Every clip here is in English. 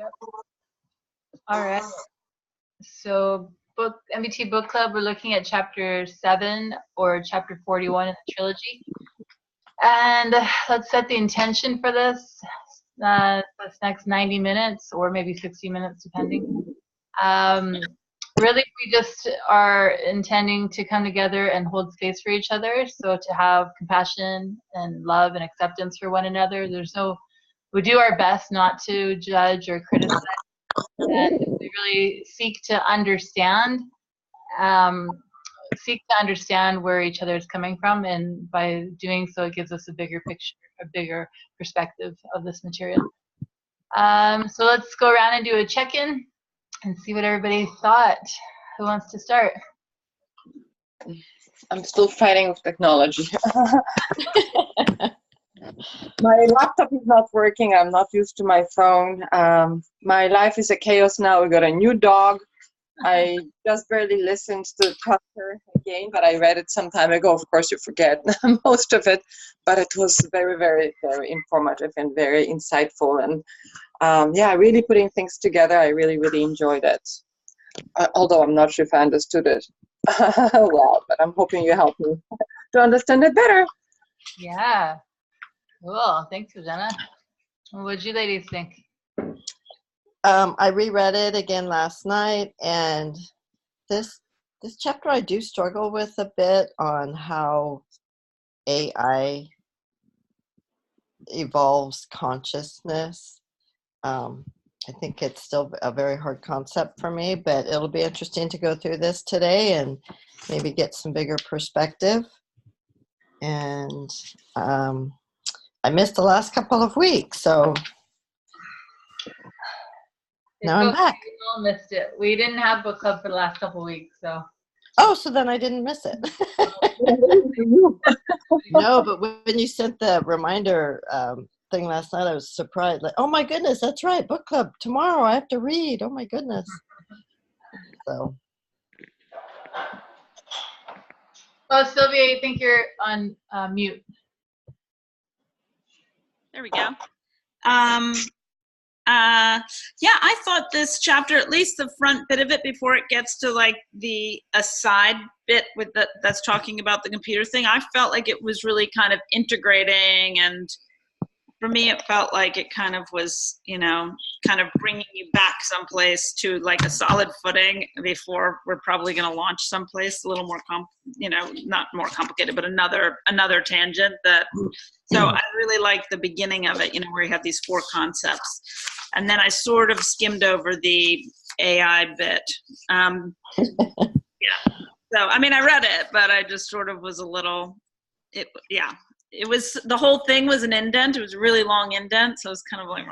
up. All right. So MBT Book Club, we're looking at chapter 7 or chapter 41 in the trilogy. And let's set the intention for this next 90 minutes or maybe 60 minutes, depending. Really, we just are intending to come together and hold space for each other. So to have compassion and love and acceptance for one another. We do our best not to judge or criticize. And we really seek to understand where each other is coming from, and by doing so, it gives us a bigger picture, a bigger perspective of this material. So let's go around and do a check-in and see what everybody thought. Who wants to start? I'm still fighting with technology. My laptop is not working. I'm not used to my phone. My life is a chaos now. We got a new dog. I just barely listened to the chapter again, but I read it some time ago. Of course, you forget most of it, but it was very, very, very informative and very insightful. And yeah, really putting things together. I really, really enjoyed it. Although I'm not sure if I understood it well, but I'm hoping you help me to understand it better. Yeah. Cool. Thanks, Susanna. What did you ladies think? I reread it again last night, and this chapter I do struggle with a bit on how AI evolves consciousness. I think it's still a very hard concept for me, but it'll be interesting to go through this today and maybe get some bigger perspective. And I missed the last couple of weeks, so now I'm back. We all missed it. We didn't have book club for the last couple of weeks, so. Oh, so then I didn't miss it. No, but when you sent the reminder thing last night, I was surprised. Like, oh my goodness, that's right, book club tomorrow. I have to read. Oh my goodness. So. Oh, Sylvia, I think you're on mute. There we go. Yeah, I thought this chapter, at least the front bit of it before it gets to like the aside bit with that's talking about the computer thing, I felt like it was really kind of integrating, and for me it felt like it kind of was, kind of bringing you back someplace to like a solid footing before we're probably going to launch someplace a little more not more complicated, but another tangent that. So I really like the beginning of it, where you have these 4 concepts. And then I sort of skimmed over the AI bit. Yeah. So, I mean, I read it, but I just sort of was a little, it was, the whole thing was an indent. It was a really long indent. So it was kind of like,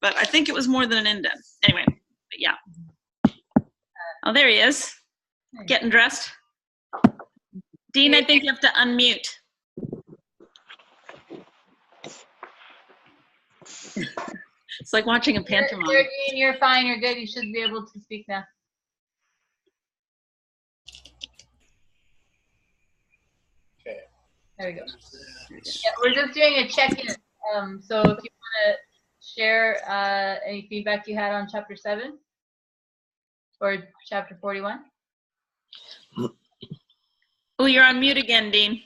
but I think it was more than an indent. Anyway, but yeah. Oh, there he is. Getting dressed. Dean, I think you have to unmute. It's like watching a pantomime. You're fine. You're good. You should be able to speak now. Okay. There we go. Yeah, we're just doing a check-in. So if you want to share any feedback you had on chapter 7 or chapter 41. Oh, you're on mute again, Dean.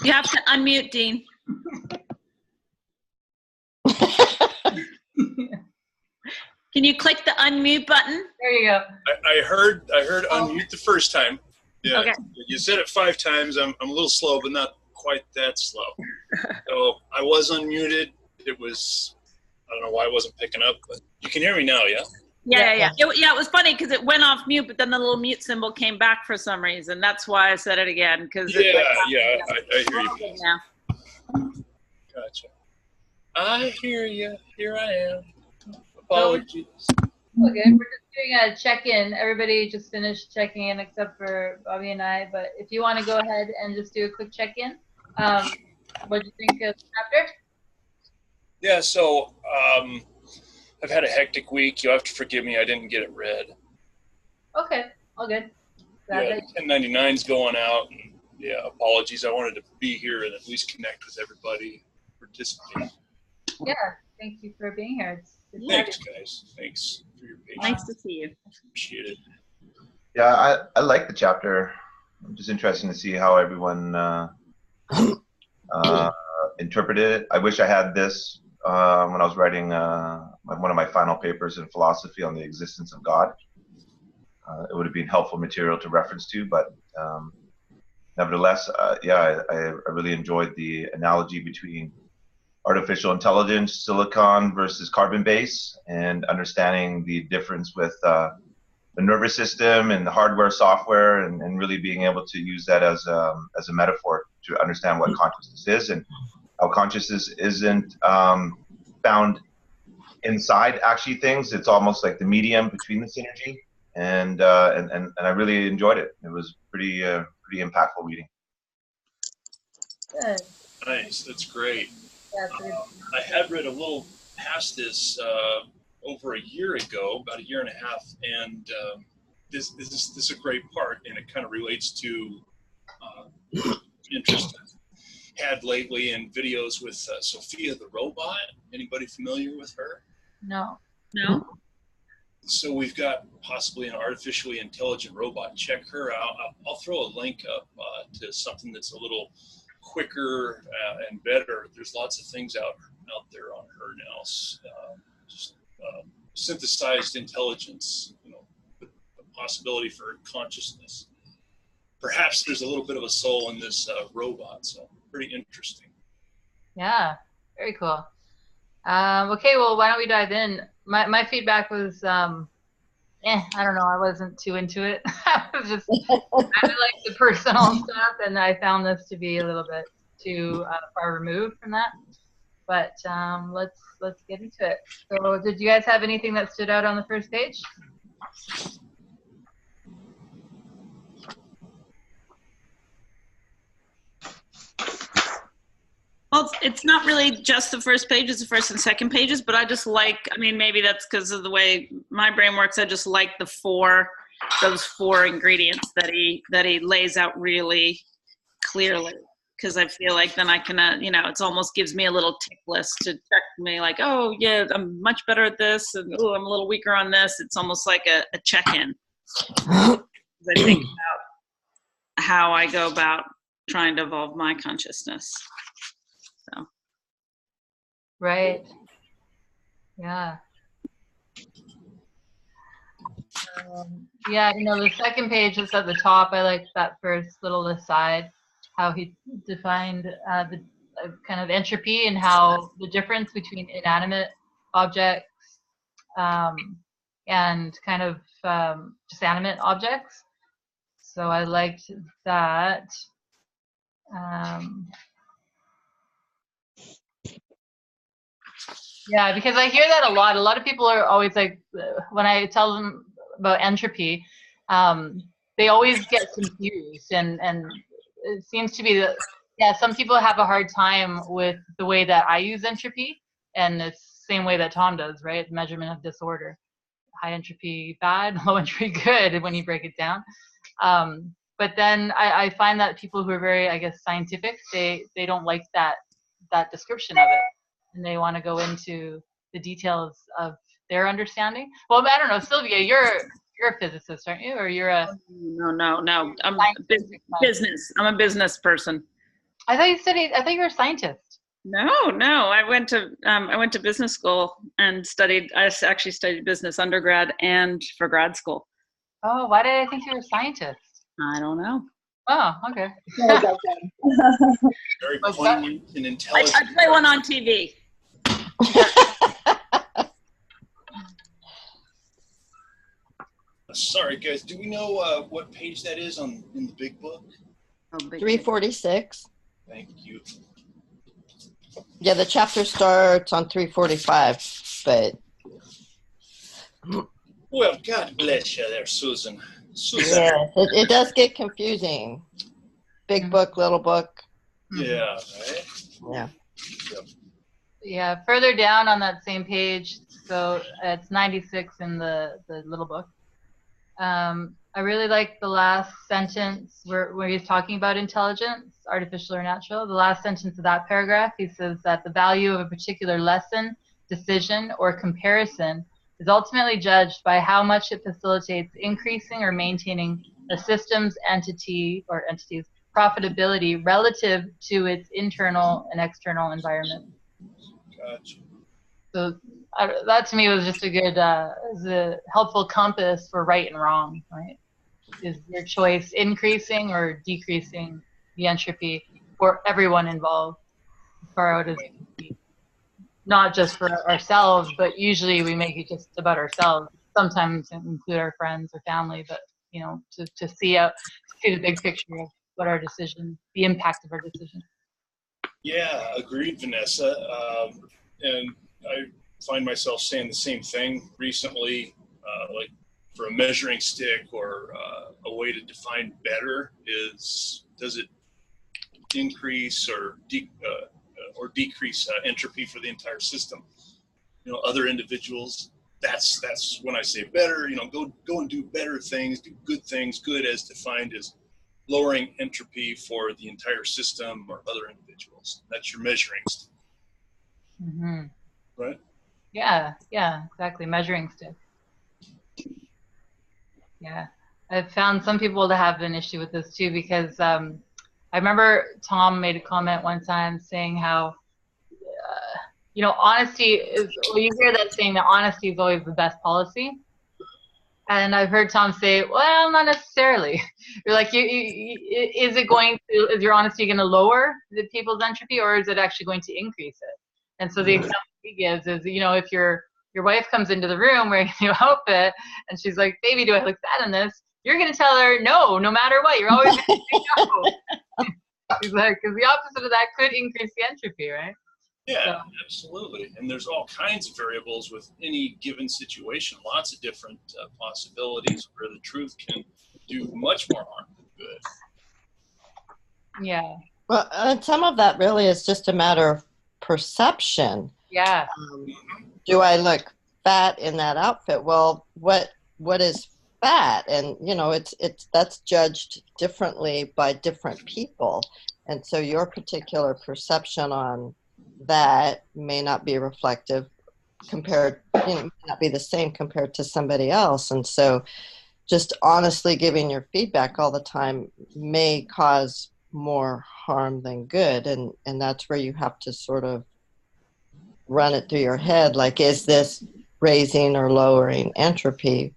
You have to unmute, Dean. Can you click the unmute button? There you go. I heard unmute the first time. Yeah. Okay. You said it 5 times. I'm a little slow, but not quite that slow. So I was unmuted. It was, I don't know why I wasn't picking up, but you can hear me now, yeah? Yeah. It was funny because it went off mute, but then the little mute symbol came back for some reason. That's why I said it again. I hear you. Now. Gotcha. I hear you. Here I am. Apologies. Okay, we're just doing a check-in. Everybody just finished checking in except for Bobby and I. But if you want to go ahead and just do a quick check-in, what do you think of the chapter? Yeah, so I've had a hectic week. You'll have to forgive me. I didn't get it read. Okay, all good. Yeah, 1099's going out. And yeah, apologies. I wanted to be here and at least connect with everybody, participate. Yeah, thank you for being here. It's Thanks, guys. Thanks for your patience. Nice to see you. Appreciate it. Yeah, I like the chapter. I'm just interested to see how everyone interpreted it. I wish I had this when I was writing one of my final papers in philosophy on the existence of God. It would have been helpful material to reference to, but nevertheless, yeah, I really enjoyed the analogy between artificial intelligence, silicon versus carbon base, and understanding the difference with the nervous system and the hardware, software, and really being able to use that as a metaphor to understand what consciousness is and how consciousness isn't found inside actually things. It's almost like the medium between the synergy, and I really enjoyed it. It was pretty impactful reading. good. Nice. That's great. Yeah, it's good. I had read a little past this over a year ago, about a year and a half, and this is a great part, and it kind of relates to interest I've had lately in videos with Sophia the robot. Anybody familiar with her? No. No? So we've got possibly an artificially intelligent robot. Check her out. I'll throw a link up to something that's a little quicker and better. There's lots of things out there on her now. Just synthesized intelligence, the possibility for consciousness. Perhaps there's a little bit of a soul in this robot, so pretty interesting. Yeah, very cool. Okay, well, why don't we dive in? My feedback was, I don't know, I wasn't too into it. I was just, I like the personal stuff, and I found this to be a little bit too far removed from that. But let's get into it. So, did you guys have anything that stood out on the first page? Well, it's not really just the first page, it's the first and second pages, but I just like, I mean, maybe that's because of the way my brain works. I just like those four ingredients that he lays out really clearly. Because I feel like then I can, it almost gives me a little tick list to check me like, oh yeah, I'm much better at this, and oh, I'm a little weaker on this. It's almost like a check-in. I think about how I go about trying to evolve my consciousness. So. Right. Yeah. Yeah, the second page is at the top. I like that first little aside, how he defined the kind of entropy and how the difference between inanimate objects and kind of just animate objects. So I liked that. Yeah, because I hear that a lot. A lot of people are always like, when I tell them about entropy, they always get confused, and it seems to be that, yeah, some people have a hard time with the way that I use entropy, and it's the same way that Tom does, right? Measurement of disorder. High entropy bad, low entropy good when you break it down. But then I find that people who are very, I guess, scientific, they don't like that description of it, and they want to go into the details of their understanding. Well, I don't know, Sylvia, you're a physicist, aren't you? Or you're a No. I'm business. I'm a business person. I thought you were a scientist. No. I went to business school and I actually studied business undergrad and for grad school. Oh, why did I think you were a scientist? I don't know. Oh, okay. Very poignant and intelligent. I play one on TV. Sorry, guys. Do we know what page that is in the big book? 346. Thank you. Yeah, the chapter starts on 345, but. Well, God bless you there, Susan. Yeah, it does get confusing. Big book, little book. Yeah, right? Yeah. Yep. Yeah, further down on that same page, so it's 96 in the little book. I really like the last sentence where he's talking about intelligence, artificial or natural. The last sentence of that paragraph, he says that the value of a particular lesson, decision, or comparison is ultimately judged by how much it facilitates increasing or maintaining a system's entity or entity's profitability relative to its internal and external environment. Gotcha. So that to me was just a good, is a helpful compass for right and wrong, right? Is your choice increasing or decreasing the entropy for everyone involved, as far out as not just for ourselves, but usually we make it just about ourselves. Sometimes include our friends or family, but to see the big picture of what our decision, the impact of our decision. Yeah, agreed, Vanessa. And I find myself saying the same thing recently, like for a measuring stick or a way to define better is, does it increase or decrease entropy for the entire system? Other individuals. That's when I say better. Go and do better things, do good things. Good as defined as lowering entropy for the entire system or other individuals. That's your measuring stick. Mm-hmm. Right? Yeah, exactly. Measuring stick. Yeah. I've found some people to have an issue with this too, because I remember Tom made a comment one time saying how, honesty is, well, you hear that saying that honesty is always the best policy. And I've heard Tom say, well, not necessarily. You're like, is your honesty going to lower the people's entropy, or is it actually going to increase it? And so the example he gives is, if your wife comes into the room wearing a new outfit and she's like, baby, do I look fat in this? You're going to tell her no matter what. You're always going to say no. He's like, because the opposite of that could increase the entropy, right? Yeah, So. Absolutely. And there's all kinds of variables with any given situation, lots of different possibilities where the truth can do much more harm than good. Yeah. Well, and some of that really is just a matter of perception. Yeah. Do I look fat in that outfit? Well, what is fat? And that's judged differently by different people. And so your particular perception on that may not be reflective compared, may not be the same compared to somebody else. And so just honestly giving your feedback all the time may cause more harm than good. And that's where you have to sort of run it through your head. Like, is this raising or lowering entropy?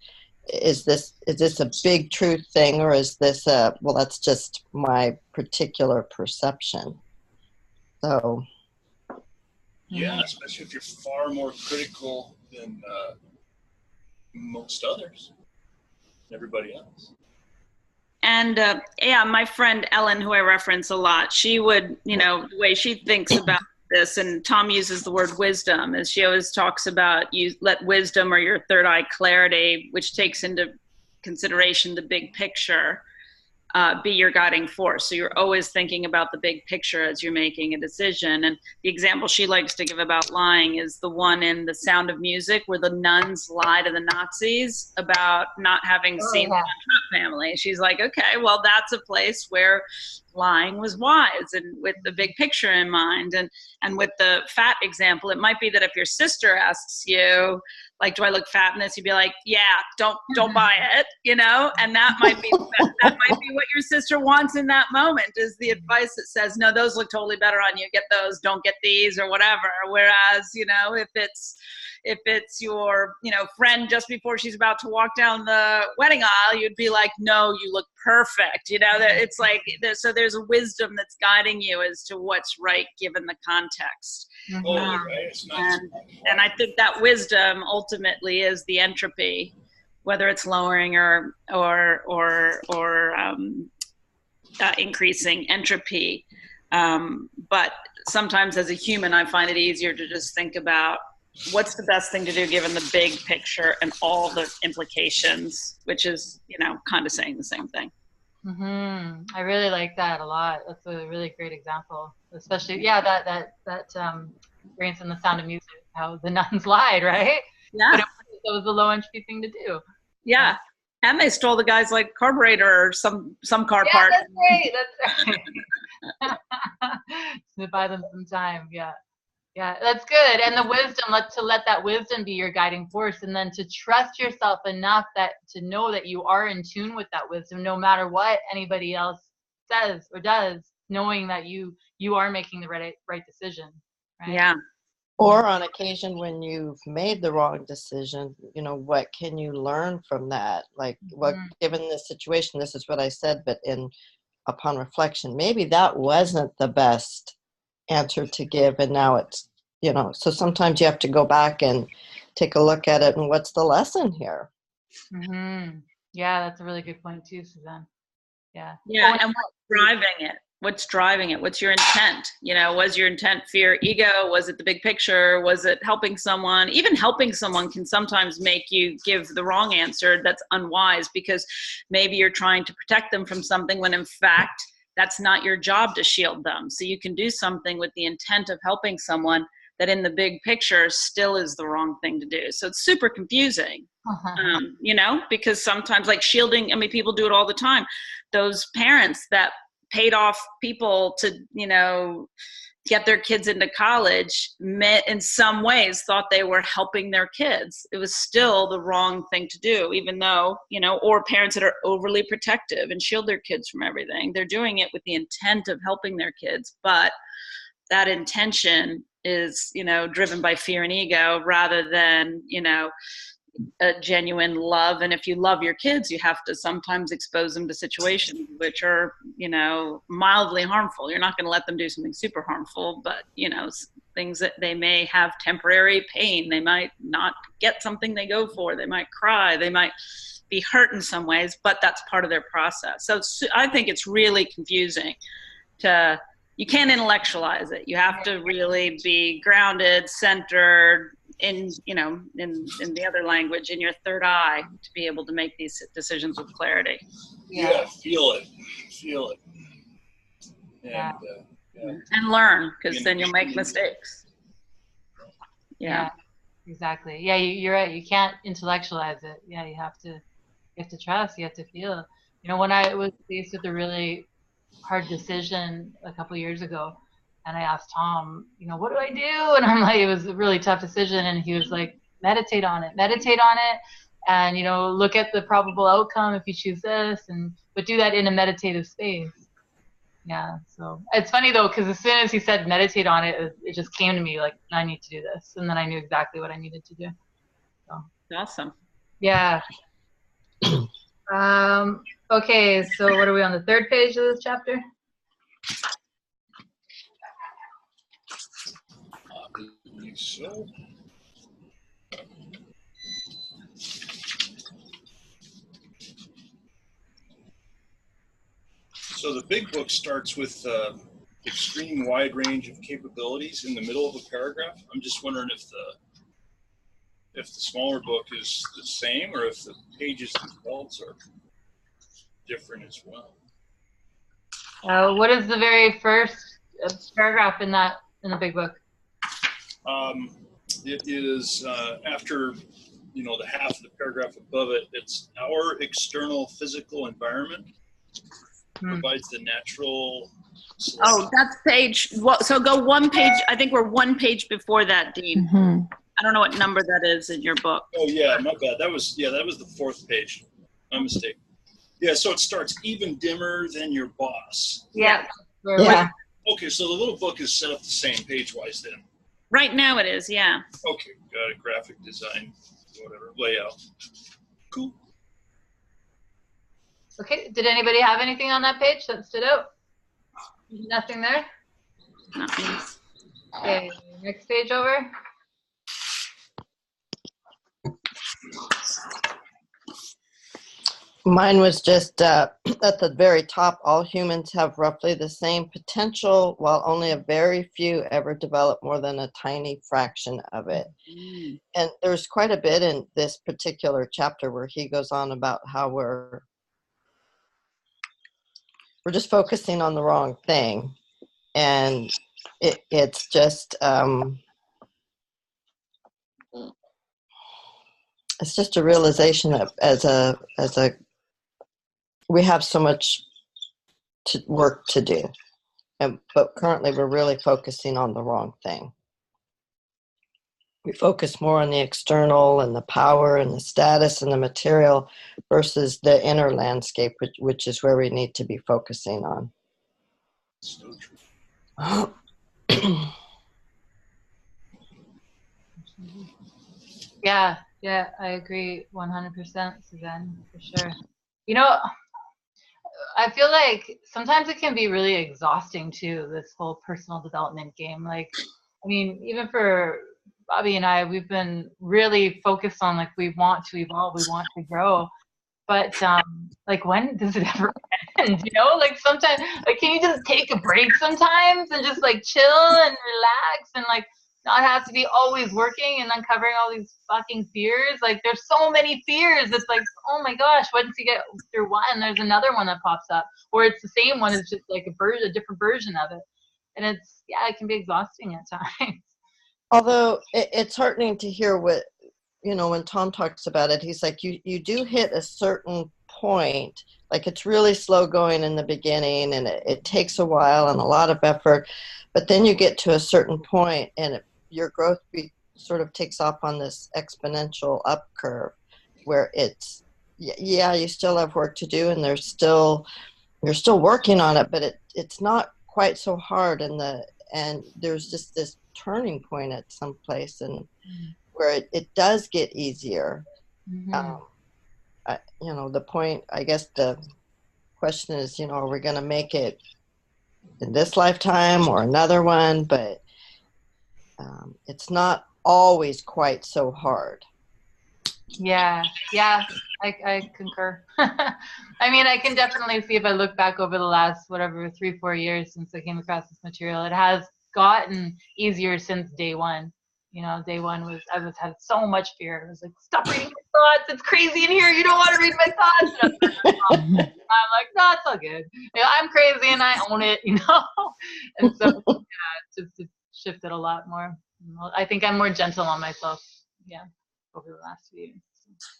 Is this a big truth thing, or is this that's just my particular perception? So. Yeah, especially if you're far more critical than most others, everybody else. And my friend Ellen, who I reference a lot, she would, the way she thinks about this, and Tom uses the word wisdom, as she always talks about, you let wisdom or your third eye clarity, which takes into consideration the big picture, be your guiding force. So you're always thinking about the big picture as you're making a decision. And the example she likes to give about lying is the one in The Sound of Music, where the nuns lie to the Nazis about not having seen the Trump family. She's like, okay, well, that's a place where lying was wise and with the big picture in mind. And with the fat example, it might be that if your sister asks you, like, do I look fat in this? You'd be like, yeah, don't buy it, and that might be what your sister wants in that moment, is the advice that says, no, those look totally better on you. Get those, don't get these, or whatever. Whereas, if it's your, friend just before she's about to walk down the wedding aisle, you'd be like, no, you look perfect. It's like, so there's a wisdom that's guiding you as to what's right given the context. Right. It's not and I think that wisdom ultimately is the entropy, whether it's lowering or increasing entropy. But sometimes as a human, I find it easier to just think about what's the best thing to do given the big picture and all the implications, which is, kind of saying the same thing. Mm-hmm. I really like that a lot. That's a really great example, especially that experience in The Sound of Music, how the nuns lied, right? Yeah, but it was a low entropy thing to do. Yeah. And they stole the guy's like carburetor or some car Yeah, part. that's right. That's right. To buy them some time. Yeah. Yeah, that's good. And the wisdom, let that wisdom be your guiding force, and then to trust yourself enough that to know that you are in tune with that wisdom, no matter what anybody else says or does, knowing that you are making the right decision. Right? Yeah. Or on occasion when you've made the wrong decision, what can you learn from that? Like, what, given this situation, this is what I said, but upon reflection, maybe that wasn't the best answer to give, and now it's, so sometimes you have to go back and take a look at it, and what's the lesson here? Mm-hmm. Yeah, that's a really good point too, Suzanne. Yeah. Yeah, and what's driving it? What's driving it? What's your intent? Was your intent fear, ego? Was it the big picture? Was it helping someone? Even helping someone can sometimes make you give the wrong answer. That's unwise, because maybe you're trying to protect them from something when in fact that's not your job to shield them. So you can do something with the intent of helping someone that in the big picture still is the wrong thing to do. So it's super confusing. Because sometimes, like shielding, people do it all the time. Those parents that paid off people to, get their kids into college, in some ways thought they were helping their kids. It was still the wrong thing to do, even though, or parents that are overly protective and shield their kids from everything. They're doing it with the intent of helping their kids, but that intention is, driven by fear and ego rather than, a genuine love. And if you love your kids, you have to sometimes expose them to situations which are, mildly harmful. You're not going to let them do something super harmful, but, things that they may have temporary pain. They might not get something they go for. They might cry. They might be hurt in some ways, but that's part of their process. So I think it's really confusing you can't intellectualize it. You have to really be grounded, centered, in the other language, in your third eye, to be able to make these decisions with clarity. Yeah, feel it, and learn, because then you'll make mistakes. Yeah, exactly. Yeah, you're right. You can't intellectualize it. Yeah, you have to trust. You have to feel. When I was faced with a really hard decision a couple years ago, and I asked Tom, what do I do? And I'm like, it was a really tough decision. And he was like, meditate on it, and, look at the probable outcome if you choose this, but do that in a meditative space. Yeah. So it's funny though, because as soon as he said meditate on it, it just came to me like, I need to do this. And then I knew exactly what I needed to do. So. Awesome. Yeah. Okay. So what are we on, the third page of this chapter? So, the big book starts with extreme wide range of capabilities in the middle of a paragraph. I'm just wondering if the smaller book is the same, or if the pages themselves are different as well. What is the very first paragraph in the big book? It is after, the half of the paragraph above it. It's our external physical environment provides the natural. Oh, that's page. So go one page. I think we're one page before that, Dean. Mm-hmm. I don't know what number that is in your book. Oh yeah, my bad. That was the fourth page. My mistake. Yeah, so it starts even dimmer than your boss. Yeah. Okay, so the little book is set up the same page-wise then. Right now it is, yeah. Okay, got it. Graphic design, whatever, layout. Cool. Okay, did anybody have anything on that page that stood out? Nothing there? Nothing. Okay, next page over. Mine was just at the very top, all humans have roughly the same potential, while only a very few ever develop more than a tiny fraction of it. And there's quite a bit in this particular chapter where he goes on about how we're just focusing on the wrong thing. And it's just, it's just a realization that as a we have so much work to do, but currently we're really focusing on the wrong thing. We focus more on the external and the power and the status and the material versus the inner landscape, which is where we need to be focusing on. So true. Yeah, I agree 100%, Suzanne, for sure. You know, I feel like sometimes it can be really exhausting too, this whole personal development game. Like, I mean, even for Bobby and I, we've been really focused on like we want to evolve, we want to grow. But like when does it ever end? You know, like sometimes like can you just take a break sometimes and just like chill and relax and like not have to be always working and uncovering all these fucking fears. Like there's so many fears. It's like, oh my gosh, once you get through one, there's another one that pops up. Or it's the same one, it's just like a different version of it. And it's it can be exhausting at times. Although it's heartening to hear what, when Tom talks about it, he's like, you do hit a certain point, like it's really slow going in the beginning and it takes a while and a lot of effort, but then you get to a certain point and your growth sort of takes off on this exponential up curve where it's, you still have work to do and you're still working on it, but it's not quite so hard and there's just this turning point at some place and where it does get easier. Mm-hmm. The point, I guess the question is, are we going to make it in this lifetime or another one? But it's not always quite so hard. Yeah, I concur. I mean, I can definitely see if I look back over the last, 3-4 years since I came across this material, it has gotten easier since day one. Day one I had so much fear. I was like, stop reading my thoughts. It's crazy in here. You don't want to read my thoughts. I'm like, no, it's all good. I'm crazy and I own it, And so, it's shifted a lot more. I think I'm more gentle on myself. Yeah. Over the last few years.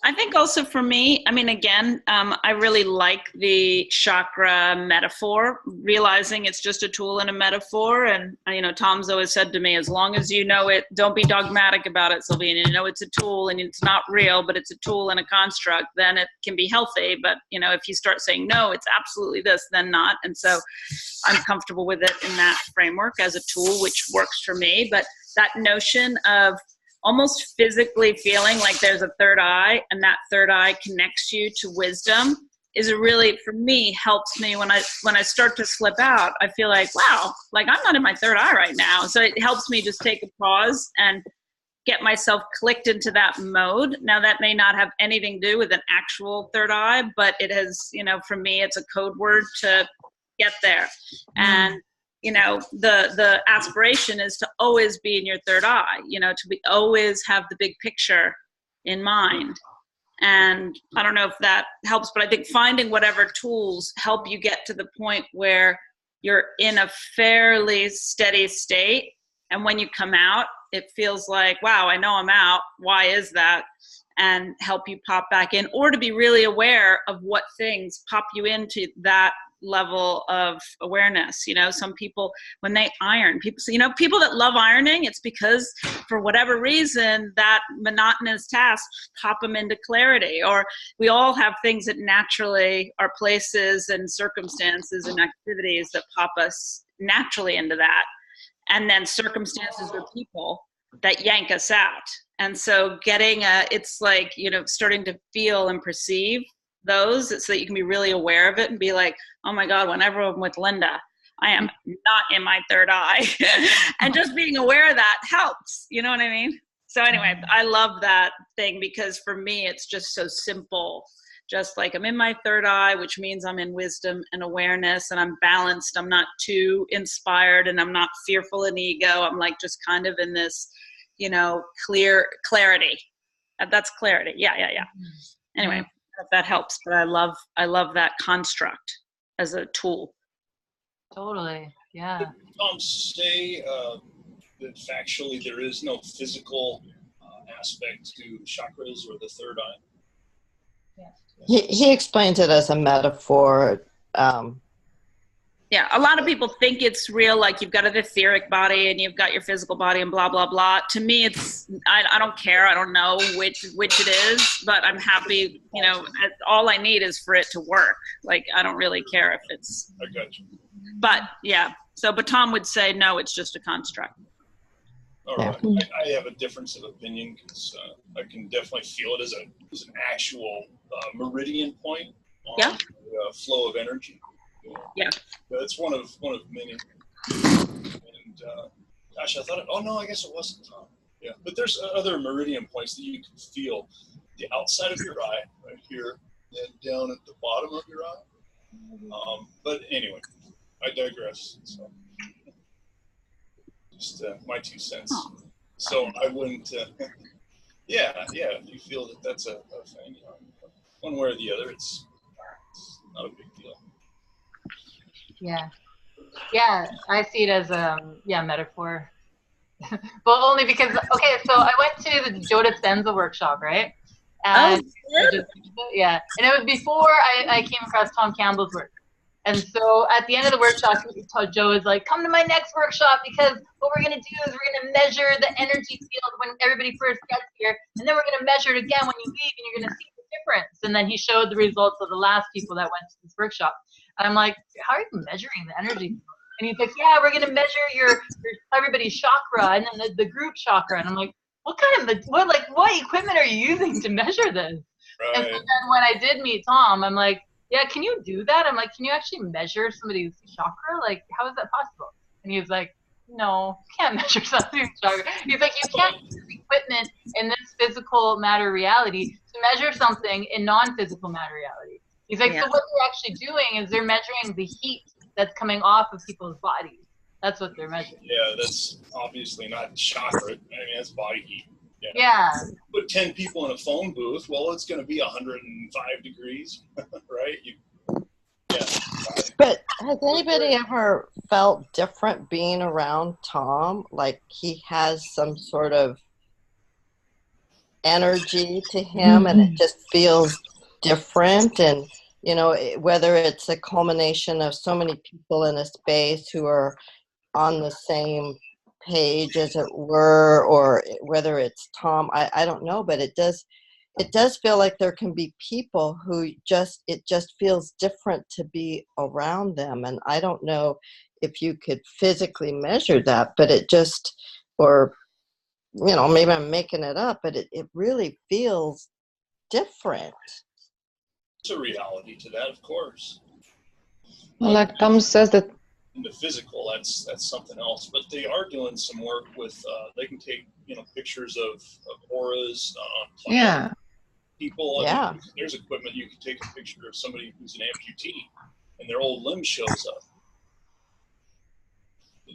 I think also for me, I mean, again, I really like the chakra metaphor, realizing it's just a tool and a metaphor. And, Tom's always said to me, as long as you know it, don't be dogmatic about it, Sylvia. And it's a tool and it's not real, but it's a tool and a construct, then it can be healthy. But, if you start saying, no, it's absolutely this, then not. And so I'm comfortable with it in that framework as a tool, which works for me. But that notion of almost physically feeling like there's a third eye and that third eye connects you to wisdom is really, for me, helps me when I start to slip out. I feel like, wow, like I'm not in my third eye right now. So it helps me just take a pause and get myself clicked into that mode. Now that may not have anything to do with an actual third eye, but it has, for me, it's a code word to get there. And the aspiration is to always be in your third eye, to always have the big picture in mind. And I don't know if that helps, but I think finding whatever tools help you get to the point where you're in a fairly steady state. And when you come out, it feels like, wow, I know I'm out. Why is that? And help you pop back in, or to be really aware of what things pop you into that level of awareness. Some people, when they iron, people that love ironing, it's because for whatever reason that monotonous task pop them into clarity. Or we all have things that naturally are places and circumstances and activities that pop us naturally into that, and then circumstances or people that yank us out. And so it's like, starting to feel and perceive those so that you can be really aware of it and be like, oh my God, whenever I'm with Linda, I am not in my third eye. And just being aware of that helps. You know what I mean? So anyway, I love that thing because for me, it's just so simple. Just like I'm in my third eye, which means I'm in wisdom and awareness and I'm balanced. I'm not too inspired and I'm not fearful and ego. I'm like just kind of in this, clarity. That's clarity. Yeah. Anyway, if that helps, but I love that construct as a tool. Totally. Yeah. Tom, say that factually there is no physical aspect to chakras or the third eye. He explains it as a metaphor. Yeah, a lot of people think it's real, like you've got an etheric body and you've got your physical body and blah, blah, blah. To me, it's, I don't care. I don't know which it is, but I'm happy, you know, all I need is for it to work. Like, I don't really care if it's. I got you. But, yeah. So, but Tom would say, no, it's just a construct. All right. I have a difference of opinion because I can definitely feel it as an actual meridian point on the flow of energy. Yeah. That's one of many. And gosh, I thought, I guess it wasn't Tom. Yeah, but there's other meridian points that you can feel the outside of your eye, right here, and down at the bottom of your eye. But anyway, I digress. So, just my 2 cents. So I wouldn't. Yeah. If you feel that that's a thing, one way or the other, it's not a big deal. Yeah, I see it as a metaphor. Well, only because so I went to the Joe Dispenza workshop, right? And and it was before I came across Tom Campbell's work. And so at the end of the workshop, Joe is like, "Come to my next workshop because what we're gonna do is we're gonna measure the energy field when everybody first gets here, and then we're gonna measure it again when you leave, and you're gonna see the difference." And then he showed the results of the last people that went to this workshop. And I'm like, "How are you measuring the energy field?" And he's like, "Yeah, we're gonna measure your everybody's chakra and then the group chakra." And I'm like, "What kind of what equipment are you using to measure this?" Right. And so then when I did meet Tom, I'm like, "Yeah, can you do that?" I'm like, "Can you actually measure somebody's chakra? Like, how is that possible?" And he was like, "No, can't measure somebody's chakra." He's like, "You can't use equipment in this physical matter reality to measure something in non-physical matter reality." He's like, "So what they're actually doing is they're measuring the heat that's coming off of people's bodies. That's what they're measuring." Yeah, that's obviously not chakra. I mean, that's body heat. Yeah. Put 10 people in a phone booth. Well, it's going to be 105 degrees, right? But has anybody ever felt different being around Tom? Like he has some sort of energy to him and it just feels different. And, you know, whether it's a culmination of so many people in a space who are on the same page, as it were, or whether it's Tom, I don't know, but it does feel like there can be people who it just feels different to be around them. And I don't know if you could physically measure that, but it just, or, you know, maybe I'm making it up, but it really feels different. There's a reality to that, of course. Well, like Tom says that in the physical, that's something else. But they are doing some work with. They can take pictures of auras on people. Yeah. And there's equipment you can take a picture of somebody who's an amputee, and their old limb shows up.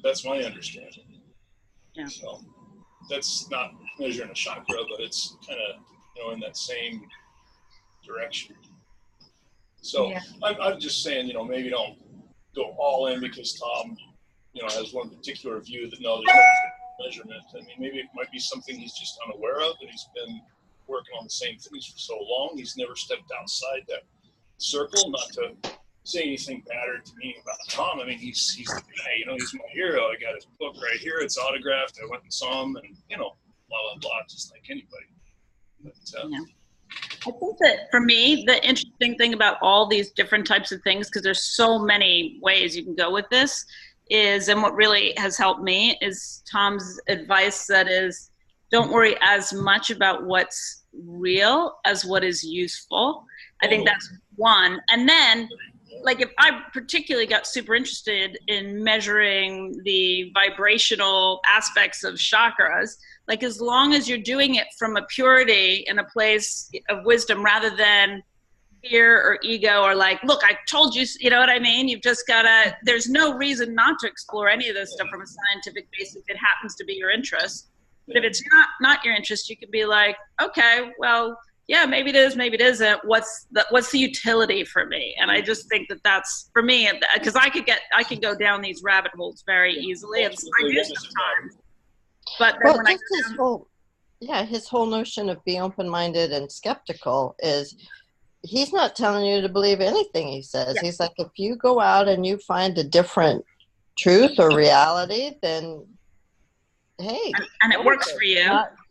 That's my understanding. Yeah. So that's not measuring a chakra, but it's kind of in that same direction. So I'm just saying, maybe don't go all in because Tom, has one particular view that there's no measurement. I mean, maybe it might be something he's just unaware of, and he's been working on the same things for so long. He's never stepped outside that circle. Not to say anything bad or demeaning about Tom. I mean, he's the guy. He's my hero. I got his book right here. It's autographed. I went and saw him, and blah blah blah, just like anybody. But, I think that for me, the interesting thing about all these different types of things, because there's so many ways you can go with this, and what really has helped me is Tom's advice that is, don't worry as much about what's real as what is useful. I think that's one. And then, like, if I particularly got super interested in measuring the vibrational aspects of chakras, like as long as you're doing it from a purity and a place of wisdom rather than fear or ego or like, look, I told you, you know what I mean? You've just gotta, there's no reason not to explore any of this stuff from a scientific basis if it happens to be your interest. But if it's not your interest, you can be like, okay, well, yeah, maybe it is, maybe it isn't. What's the utility for me? And I just think that that's for me, because I could go down these rabbit holes very easily, and I do sometimes. But then Yeah, his whole notion of being open-minded and skeptical is he's not telling you to believe anything he says. Yeah. He's like, if you go out and you find a different truth or reality, then hey, And it works for you.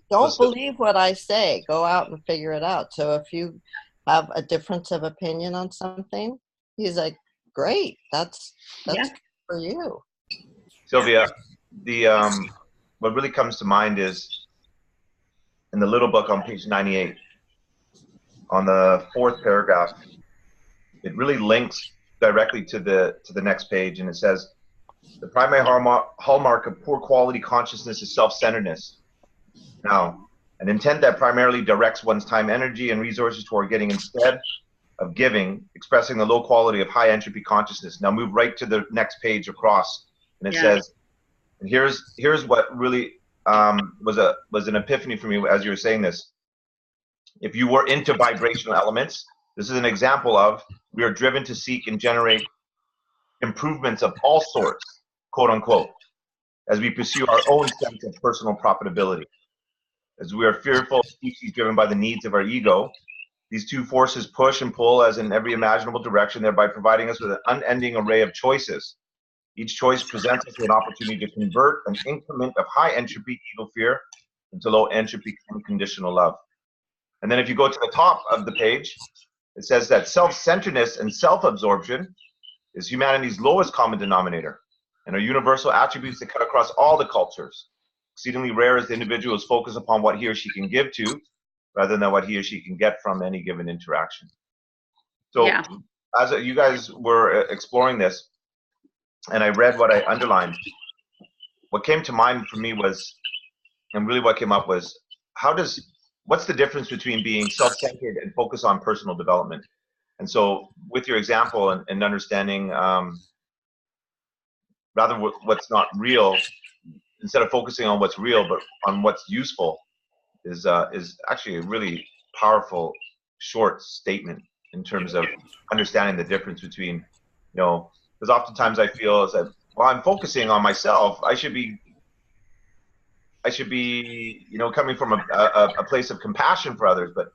don't believe what I say. Go out and figure it out. So if you have a difference of opinion on something, he's like, great, that's Yeah. good for you. Sylvia, the what really comes to mind is in the little book on page 98, on the 4th paragraph, it really links directly to the next page, and it says, the primary hallmark of poor quality consciousness is self-centeredness. Now, an intent that primarily directs one's time, energy, and resources toward getting instead of giving, expressing the low quality of high entropy consciousness. Now move right to the next page across, and it says, and here's what really was an epiphany for me as you were saying this. If you were into vibrational elements, this is an example of we are driven to seek and generate improvements of all sorts, quote unquote, as we pursue our own sense of personal profitability. As we are fearful species driven by the needs of our ego, these two forces push and pull us in every imaginable direction, thereby providing us with an unending array of choices. Each choice presents us with an opportunity to convert an increment of high entropy ego fear into low entropy unconditional love. And then if you go to the top of the page, it says that self-centeredness and self-absorption is humanity's lowest common denominator and are universal attributes that cut across all the cultures. Exceedingly rare is the individual who's focused upon what he or she can give to rather than what he or she can get from any given interaction. So as you guys were exploring this and I read what I underlined, what came to mind for me was, and really what came up was, what's the difference between being self-centered and focus on personal development? And so with your example and understanding rather what's not real, instead of focusing on what's real, but on what's useful is actually a really powerful short statement in terms of understanding the difference between, you know, because oftentimes I feel as that, well, I'm focusing on myself. I should be, you know, coming from a place of compassion for others, but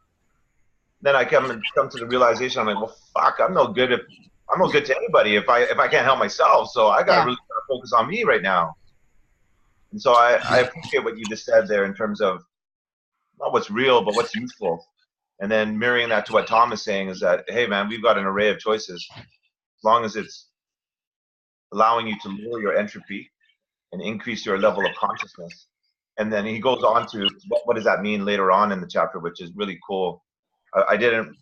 then I come to the realization, I'm like, well, fuck, I'm no good to anybody if I can't help myself. So I got to really focus on me right now. And so I appreciate what you just said there in terms of not what's real, but what's useful. And then mirroring that to what Tom is saying is that, hey, man, we've got an array of choices. As long as it's allowing you to lower your entropy and increase your level of consciousness. And then he goes on to what does that mean later on in the chapter, which is really cool. I didn't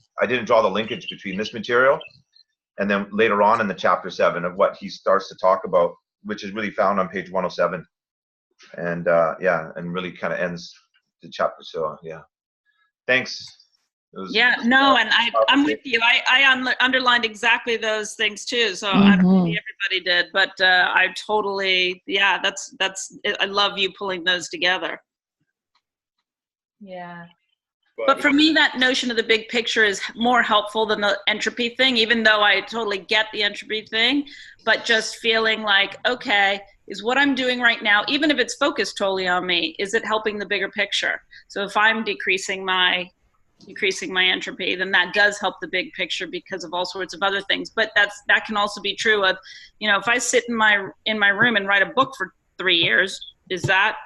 draw the linkage between this material and then later on in the chapter 7 of what he starts to talk about, which is really found on page 107. And and really kind of ends the chapter. So thanks. And I'm with you. I underlined exactly those things too. So I don't think everybody did, but I totally, that's I love you pulling those together. Yeah. But for me, that notion of the big picture is more helpful than the entropy thing, even though I totally get the entropy thing, but just feeling like, okay, is what I'm doing right now, even if it's focused totally on me, is it helping the bigger picture? So if I'm decreasing my entropy, then that does help the big picture because of all sorts of other things. But that can also be true of, you know, if I sit in my room and write a book for 3 years, is that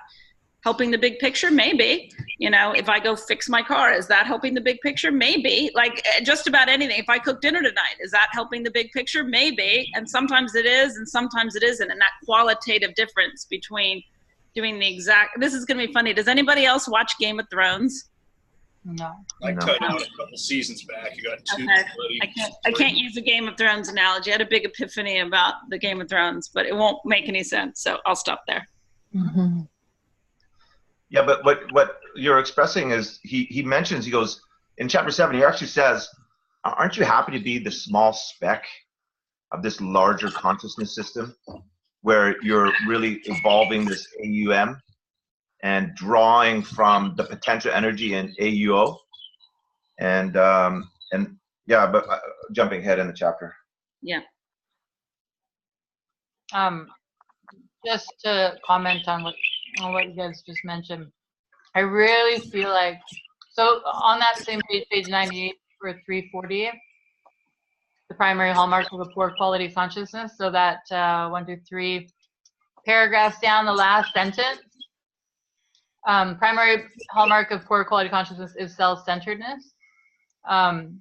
helping the big picture? Maybe. You know, if I go fix my car, is that helping the big picture? Maybe. Like just about anything. If I cook dinner tonight, is that helping the big picture? Maybe. And sometimes it is and sometimes it isn't. And that qualitative difference between doing the exact, this is going to be funny. Does anybody else watch Game of Thrones? No. I cut out a couple seasons back. You got 2. Okay. I can't use a Game of Thrones analogy. I had a big epiphany about the Game of Thrones, but it won't make any sense. So I'll stop there. Mm-hmm. Yeah, but what you're expressing is he mentions, he goes, in chapter 7, he actually says, aren't you happy to be the small speck of this larger consciousness system where you're really evolving this AUM and drawing from the potential energy in AUO? And jumping ahead in the chapter. Yeah. Just to comment on what you guys just mentioned, I really feel like, so on that same page, page 98 or 340, the primary hallmark of a poor quality consciousness. So that 1, 2, 3 paragraphs down, the last sentence. Primary hallmark of poor quality consciousness is self-centeredness. And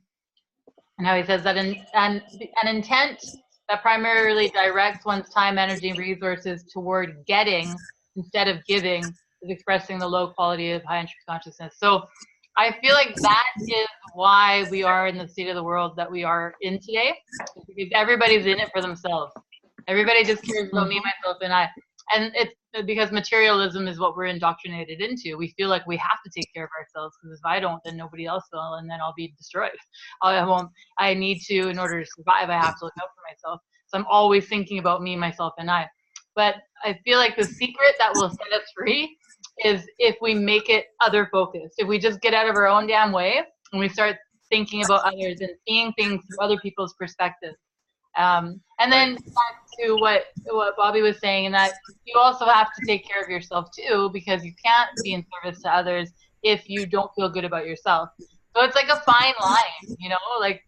how he says that an intent that primarily directs one's time, energy, and resources toward getting instead of giving is expressing the low quality of high entropy consciousness. So I feel like that is why we are in the state of the world that we are in today, because everybody's in it for themselves. Everybody just cares about me, myself, and I. And it's because materialism is what we're indoctrinated into. We feel like we have to take care of ourselves, because if I don't, then nobody else will, and then I'll be destroyed. I need to, in order to survive, I have to look out for myself. So I'm always thinking about me, myself, and I. But I feel like the secret that will set us free is if we make it other focused. If we just get out of our own damn way and we start thinking about others and seeing things through other people's perspectives. And then back to what Bobby was saying, and that you also have to take care of yourself too, because you can't be in service to others if you don't feel good about yourself. So it's like a fine line, you know, like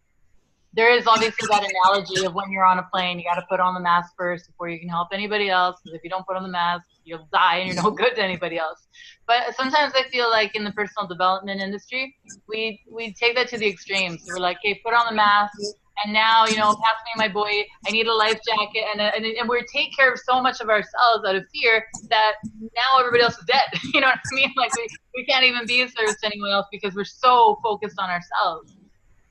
there is obviously that analogy of when you're on a plane, you got to put on the mask first before you can help anybody else. Because if you don't put on the mask, you'll die and you're no good to anybody else. But sometimes I feel like in the personal development industry, we take that to the extreme. So we're like, hey, put on the mask. And now, you know, pass me my boy, I need a life jacket. And we take care of so much of ourselves out of fear that now everybody else is dead. You know what I mean? Like we can't even be of service to anyone else because we're so focused on ourselves.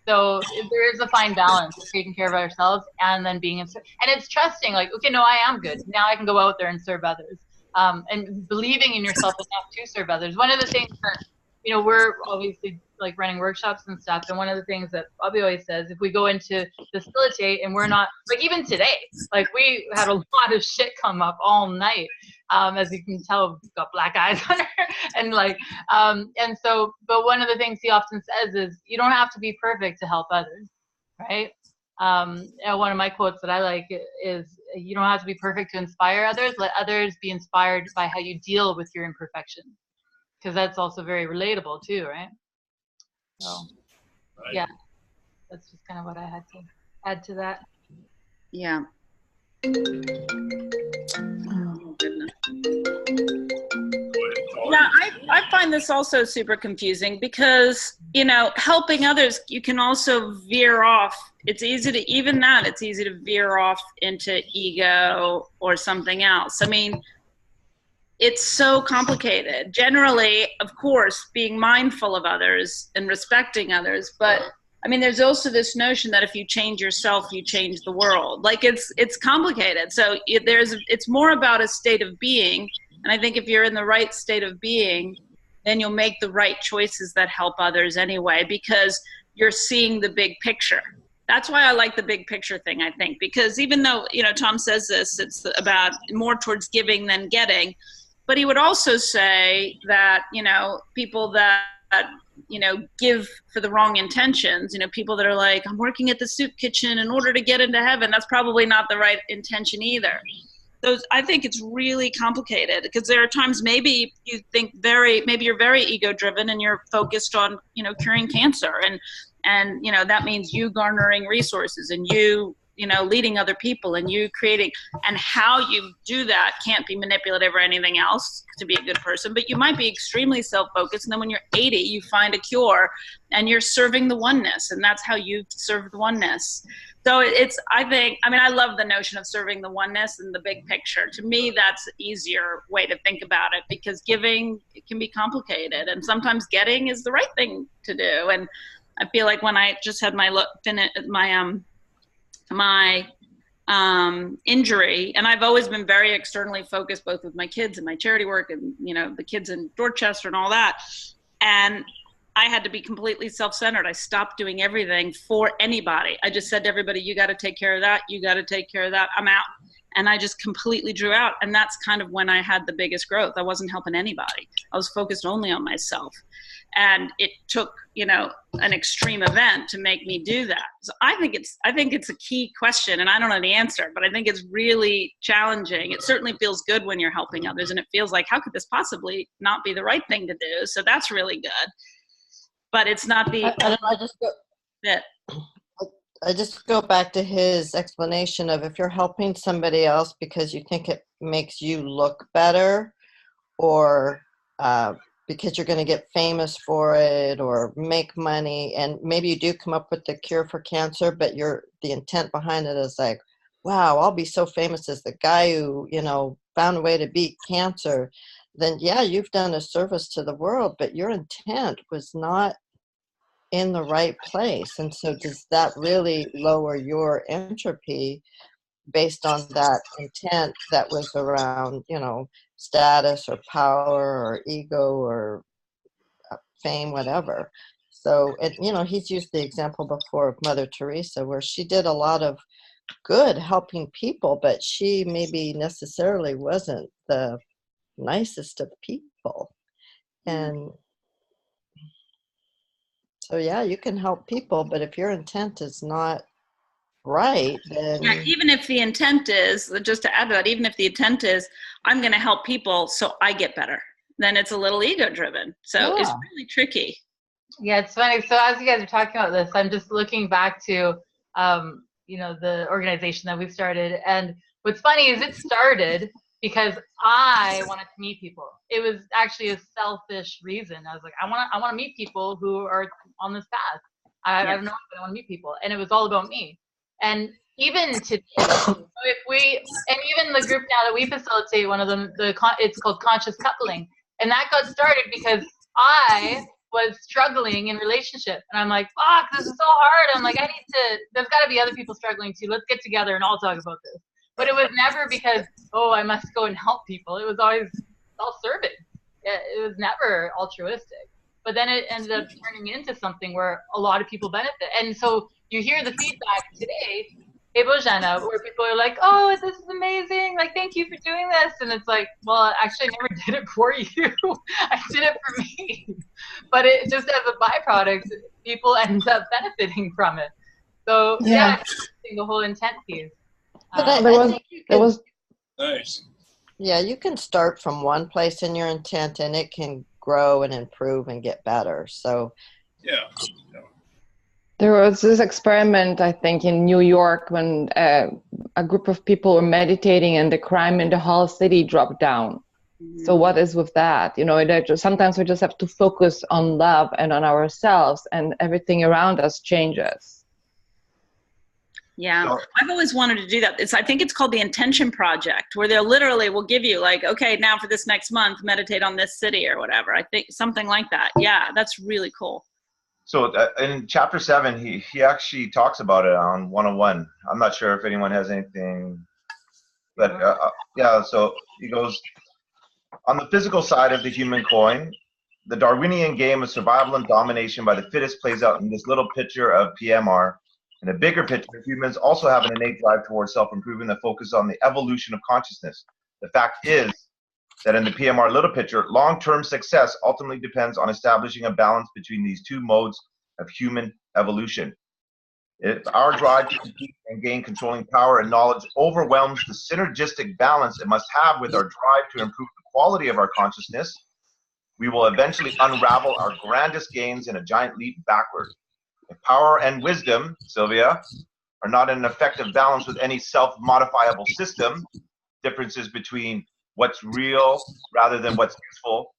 So there is a fine balance of taking care of ourselves and then being and it's trusting, like, okay, no, I am good. Now I can go out there and serve others. And believing in yourself enough to serve others. One of the things that, you know, we're obviously like running workshops and stuff. And one of the things that Bobby always says, if we go into facilitate and we're not, like even today, like we had a lot of shit come up all night. As you can tell, we've got black eyes on her. And like, and so, but one of the things he often says is you don't have to be perfect to help others, right? And one of my quotes that I like is, you don't have to be perfect to inspire others. Let others be inspired by how you deal with your imperfections. Because that's also very relatable too, right? So, right. Yeah, that's just kind of what I had to add to that. Yeah. Oh, goodness. Yeah, I find this also super confusing because, you know, helping others, you can also veer off. It's easy to veer off into ego or something else. I mean, it's so complicated. Generally, of course, being mindful of others and respecting others, but I mean, there's also this notion that if you change yourself, you change the world. Like it's complicated. So it's more about a state of being. And I think if you're in the right state of being, then you'll make the right choices that help others anyway, because you're seeing the big picture. That's why I like the big picture thing, I think, because even though, you know, Tom says this, it's about more towards giving than getting. But he would also say that, you know, people that, you know, give for the wrong intentions, you know, people that are like, I'm working at the soup kitchen in order to get into heaven, that's probably not the right intention either. So I think it's really complicated because there are times maybe you think maybe you're very ego driven and you're focused on, you know, curing cancer. And, you know, that means you garnering resources and you know, leading other people and you creating, and how you do that can't be manipulative or anything else to be a good person, but you might be extremely self-focused. And then when you're 80, you find a cure and you're serving the oneness, and that's how you serve the oneness. So I love the notion of serving the oneness and the big picture. To me, that's an easier way to think about it because giving, it can be complicated and sometimes getting is the right thing to do. And I feel like when I just had my injury, and I've always been very externally focused, both with my kids and my charity work and, you know, the kids in Dorchester and all that. And I had to be completely self-centered. I stopped doing everything for anybody. I just said to everybody, you got to take care of that. You got to take care of that. I'm out. And I just completely drew out. And that's kind of when I had the biggest growth. I wasn't helping anybody. I was focused only on myself. And it took, an extreme event to make me do that. So I think it's a key question, and I don't know the answer, but I think it's really challenging. It certainly feels good when you're helping others, and it feels like, how could this possibly not be the right thing to do? So that's really good. But it's not the I just go back to his explanation of, if you're helping somebody else because you think it makes you look better, or because you're going to get famous for it or make money, and maybe you do come up with the cure for cancer, but the intent behind it is like, wow, I'll be so famous as the guy who, found a way to beat cancer, then yeah, you've done a service to the world, but your intent was not in the right place. And so does that really lower your entropy based on that intent that was around, status or power or ego or fame, whatever? So, he's used the example before of Mother Teresa, where she did a lot of good helping people, but she maybe necessarily wasn't the nicest of people. And so, yeah, you can help people, but if your intent is not right, then even if the intent is, just to add to that, even if the intent is, I'm going to help people so I get better, then it's a little ego driven. So it's really tricky. Yeah, it's funny. So as you guys are talking about this, I'm just looking back to, the organization that we've started. And what's funny is it started because I wanted to meet people. It was actually a selfish reason. I was like, I want to meet people who are on this path. I don't know, but I want to meet people. And it was all about me. And even today, so even the group now that we facilitate, one of them, it's called Conscious Coupling. And that got started because I was struggling in relationship, and I'm like, fuck, this is so hard. I'm like, there's got to be other people struggling too. Let's get together and all talk about this. But it was never because, I must go and help people. It was always self-serving. It was never altruistic. But then it ended up turning into something where a lot of people benefit. And so you hear the feedback today, hey Bojana, where people are like, oh, this is amazing, like, thank you for doing this. And it's like, well, actually, I never did it for you. I did it for me. But it just, as a byproduct, people end up benefiting from it. So yeah, the whole intent piece. There was Nice. Yeah, you can start from one place in your intent, and it can grow and improve and get better. So Yeah. There was this experiment, I think, in New York when a group of people were meditating and the crime in the whole city dropped down. So what is with that? Sometimes we just have to focus on love and on ourselves, and everything around us changes. Yeah, I've always wanted to do that. I think it's called the Intention Project, where they literally will give you like, okay, now for this next month, meditate on this city or whatever. I think something like that. Yeah, that's really cool. So in chapter 7, he actually talks about it on 101. I'm not sure if anyone has anything, but so he goes, on the physical side of the human coin, the Darwinian game of survival and domination by the fittest plays out in this little picture of PMR. In a bigger picture, humans also have an innate drive towards self-improvement that focuses on the evolution of consciousness. The fact is that in the PMR little picture, long-term success ultimately depends on establishing a balance between these two modes of human evolution. If our drive to compete and gain controlling power and knowledge overwhelms the synergistic balance it must have with our drive to improve the quality of our consciousness, we will eventually unravel our grandest gains in a giant leap backward. If power and wisdom, Sylvia, are not in an effective balance with any self-modifiable system, differences between what's real rather than what's useful,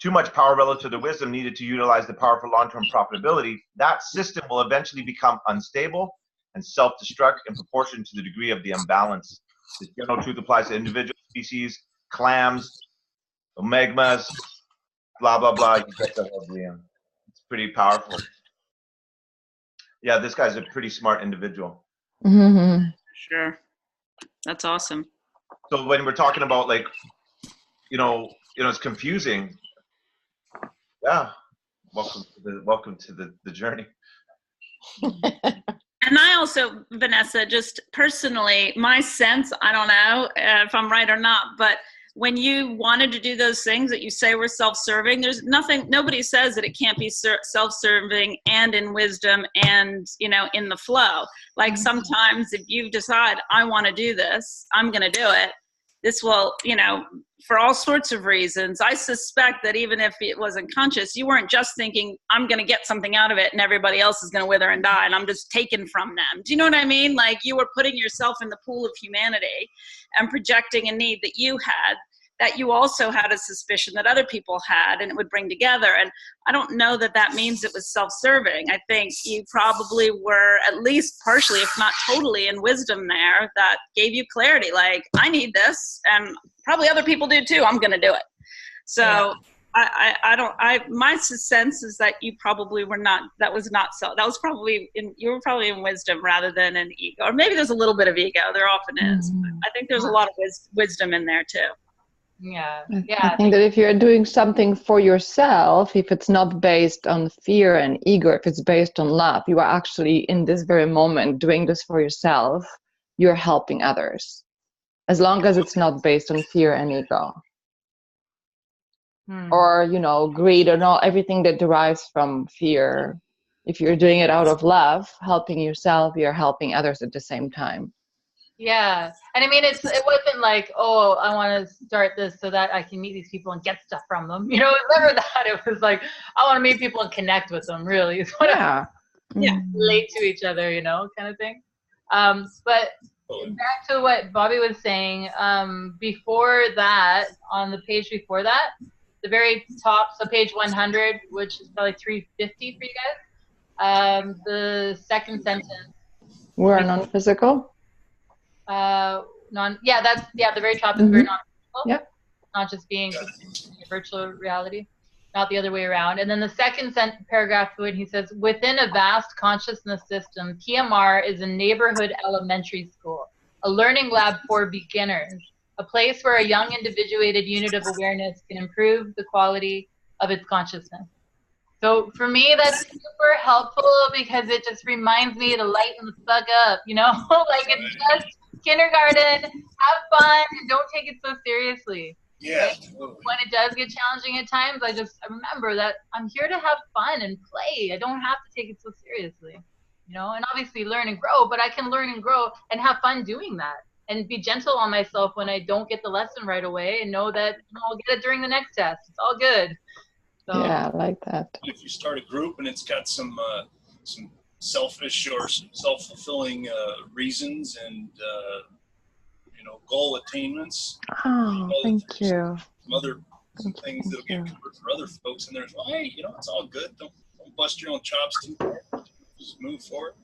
too much power relative to wisdom needed to utilize the power for long-term profitability, that system will eventually become unstable and self-destruct in proportion to the degree of the imbalance. This general truth applies to individual species, clams, magmas, blah, blah, blah. You get the whole deal. It's pretty powerful. Yeah, this guy's a pretty smart individual. Mm-hmm. Sure. That's awesome. So when we're talking about like, it's confusing. Yeah. Welcome to the journey. And I also, Vanessa, just personally, my sense, I don't know if I'm right or not, but when you wanted to do those things that you say were self-serving, there's nothing, nobody says that it can't be self-serving and in wisdom and, you know, in the flow. Like sometimes if you decide, I want to do this, I'm going to do it. This will, you know, for all sorts of reasons. I suspect that even if it wasn't conscious, you weren't just thinking, I'm going to get something out of it and everybody else is going to wither and die and I'm just taken from them. Do you know what I mean? Like you were putting yourself in the pool of humanity and projecting a need that you had, that you also had a suspicion that other people had, and it would bring together. And I don't know that that means it was self-serving. I think you probably were at least partially, if not totally, in wisdom there that gave you clarity. Like, I need this, and probably other people do too. I'm going to do it. So yeah. My sense is that you probably were not, that was probably you were probably in wisdom rather than in ego. Or maybe there's a little bit of ego. There often is. But I think there's a lot of wisdom in there too. Yeah. I think that if you're doing something for yourself, if it's not based on fear and ego, if it's based on love, you are actually in this very moment doing this for yourself, you're helping others. As long as it's not based on fear and ego. Or, you know, greed or not everything that derives from fear. If you're doing it out of love, helping yourself, you're helping others at the same time. Yeah. And I mean, it wasn't like, oh, I want to start this so that I can meet these people and get stuff from them. You know, it was never that. It was like, I want to meet people and connect with them, really. Is what relate to each other, you know, kind of thing. But back to what Bobby was saying, before that, on the page before that, the very top, so page 100, which is probably 350 for you guys, the second sentence. We're non-physical? The very top is very non-physical. Yeah. Not just being virtual reality, not the other way around. And then the second paragraph to it, he says, within a vast consciousness system, PMR is a neighborhood elementary school, a learning lab for beginners, a place where a young individuated unit of awareness can improve the quality of its consciousness. So for me, that's super helpful because it just reminds me to lighten the fuck up, you know? Like it's just kindergarten, have fun, and don't take it so seriously. Yeah. Right? When it does get challenging at times, I remember that I'm here to have fun and play. I don't have to take it so seriously, you know? And obviously learn and grow, but I can learn and grow and have fun doing that. And be gentle on myself when I don't get the lesson right away and know that I'll get it during the next test. It's all good. So, yeah, I like that. If you start a group and it's got some selfish or some self-fulfilling reasons and goal attainments. Oh, thank you. Some things that'll get covered for other folks, and there's hey, it's all good. Don't bust your own chops too hard. Just move forward.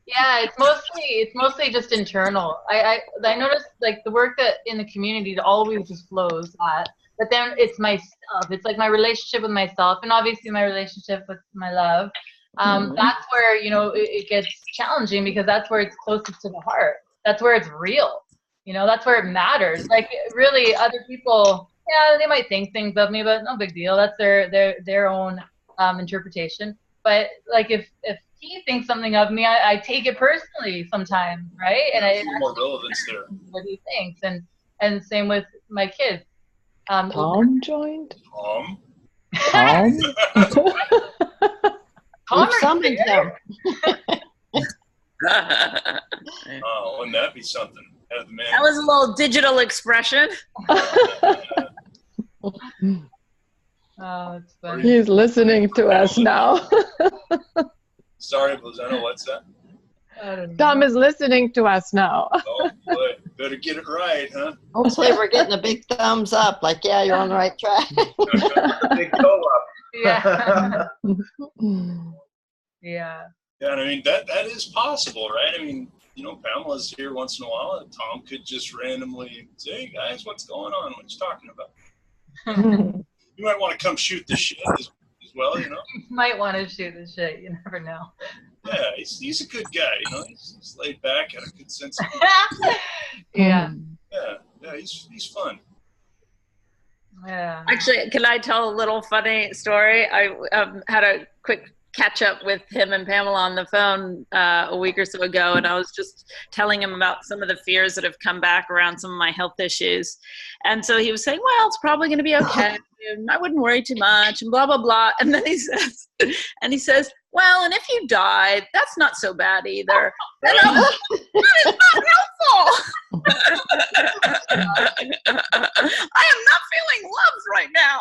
Yeah, it's mostly just internal. I noticed like the work that in the community always just flows at. But then it's myself. It's like my relationship with myself, and obviously my relationship with my love. That's where it gets challenging because that's where it's closest to the heart. That's where it's real. That's where it matters. Like really, other people, yeah, they might think things of me, but no big deal. That's their own interpretation. But like if he thinks something of me, I take it personally sometimes, right? And I more relevance there. What he thinks, and same with my kids. Tom joined. Tom. We've summoned him. Oh, wouldn't that be something? Have the man. That was a little digital expression. Oh, it's funny. He's listening to us now. Sorry, Blazano, what's that? I don't know. Tom is listening to us now. Oh, boy. Better get it right, huh? Hopefully we're getting a big thumbs up. Like, yeah, you're on the right track. Big toe up. Yeah. Yeah. Yeah, and I mean, that is possible, right? I mean, Pamela's here once in a while, and Tom could just randomly say, hey, guys, what's going on? What you talking about? You might want to come shoot the shit as well, You might want to shoot the shit. You never know. Yeah, he's a good guy, He's laid back, got a good sense of Yeah. Yeah, he's fun. Yeah. Actually, can I tell a little funny story? I had a quick catch up with him and Pamela on the phone a week or so ago, and I was just telling him about some of the fears that have come back around some of my health issues. And so he was saying, well, it's probably going to be okay. And I wouldn't worry too much, and blah, blah, blah. And then he says, well, and if you died, that's not so bad either. And I'm like, that is not helpful. I am not feeling loved right now.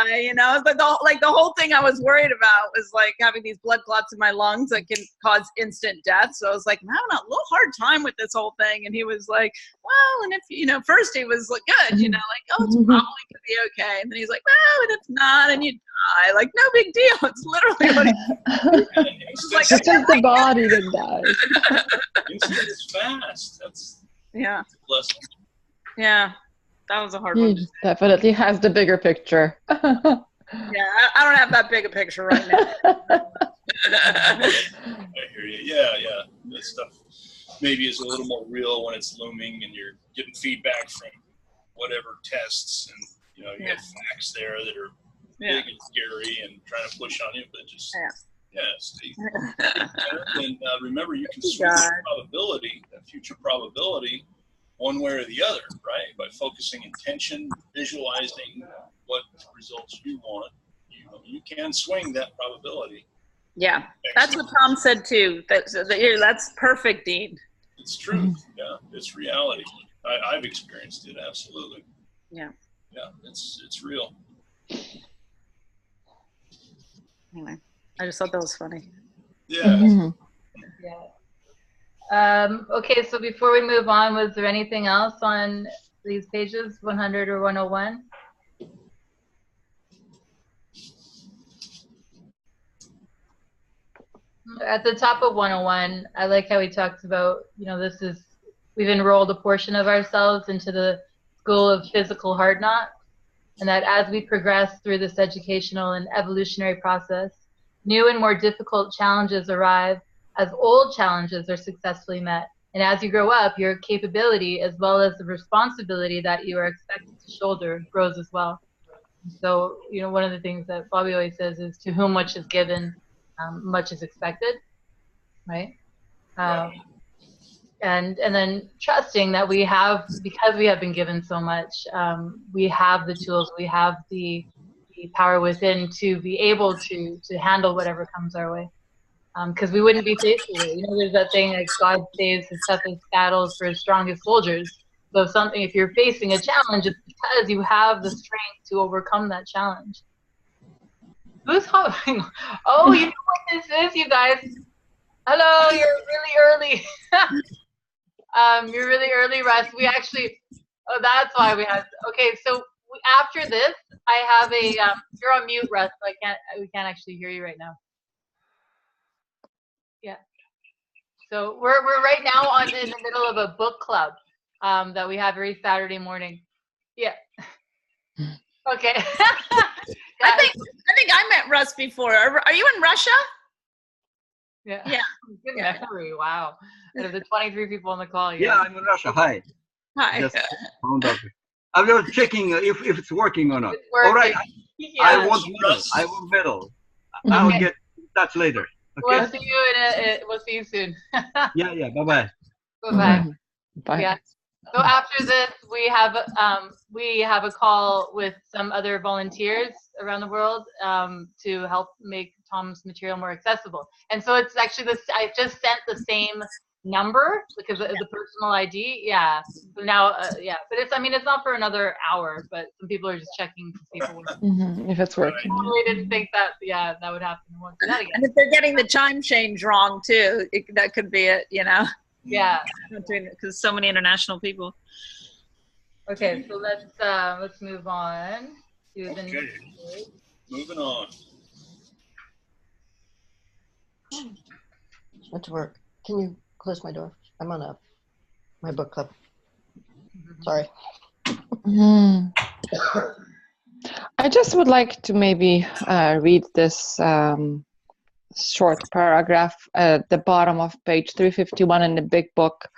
You know, but the whole thing I was worried about was like having these blood clots in my lungs that can cause instant death. So I was like, I'm having a little hard time with this whole thing. And he was like, well, and if, you know, first he was like, good, you know, like, oh, it's probably gonna be okay. And then he's like, well, and if not, and you die, like, no big deal. It's literally what he like, it's just the body that dies. Instant is fast. That's a blessing. Yeah. That was a hard one. He definitely has the bigger picture. Yeah, I don't have that big a picture right now. I hear you. Yeah. That stuff maybe is a little more real when it's looming and you're getting feedback from whatever tests, and you know you have facts there that are big and scary and trying to push on you, but just stay. And remember, you can switch that future probability, one way or the other, right? By focusing intention, visualizing what results you want, you can swing that probability. Yeah, that's what Tom said too. That's perfect, Dean. It's truth. Yeah, it's reality. I've experienced it, absolutely. Yeah. Yeah, it's real. Anyway, I just thought that was funny. Yeah. Okay, so before we move on, was there anything else on these pages, 100 or 101? At the top of 101, I like how he talks about, you know, we've enrolled a portion of ourselves into the School of Physical Hard Knocks, and that as we progress through this educational and evolutionary process, new and more difficult challenges arrive as old challenges are successfully met. And as you grow up, your capability as well as the responsibility that you are expected to shoulder grows as well. So, you know, one of the things that Bobby always says is, to whom much is given, much is expected, right? And then trusting that we have, because we have been given so much, we have the tools, we have the power within to be able to handle whatever comes our way. Because we wouldn't be faced with it. You know, there's that thing like God saves his toughest battles for his strongest soldiers. So if you're facing a challenge, it's because you have the strength to overcome that challenge. Who's hovering? Oh, you know what this is, you guys. Hello, you're really early. You're really early, Russ. We actually, that's why we have, okay, so after this, I have a, you're on mute, Russ, so we can't actually hear you right now. Yeah. So we're right now in the middle of a book club that we have every Saturday morning. Yeah. Okay. I think I met Russ before. Are you in Russia? Yeah. Yeah. Good memory. Wow. Out of the 23 people on the call. Yeah, I'm in Russia. Hi. Hi. Just found out. I'm just checking if it's working or not. It's working. All right. Yeah. I want medal. I'll get that later. Okay. We'll see you we'll see you soon. Yeah. Bye-bye. Bye-bye. Bye. Yeah. So after this, we have a call with some other volunteers around the world to help make Tom's material more accessible. And so it's actually this. I just sent the same number because of the personal ID. Yeah. So now, yeah. But it's not for another hour. But some people are just checking to see if it's working. We didn't think that. Yeah, that would happen. We won't do that again. And if they're getting the time change wrong too, that could be it. You know. Yeah. Because so many international people. Okay, so let's move on to the next page. Moving on. Went to work. Can you close my door? I'm on my book club. Sorry. I just would like to maybe read this short paragraph at the bottom of page 351 in the big book.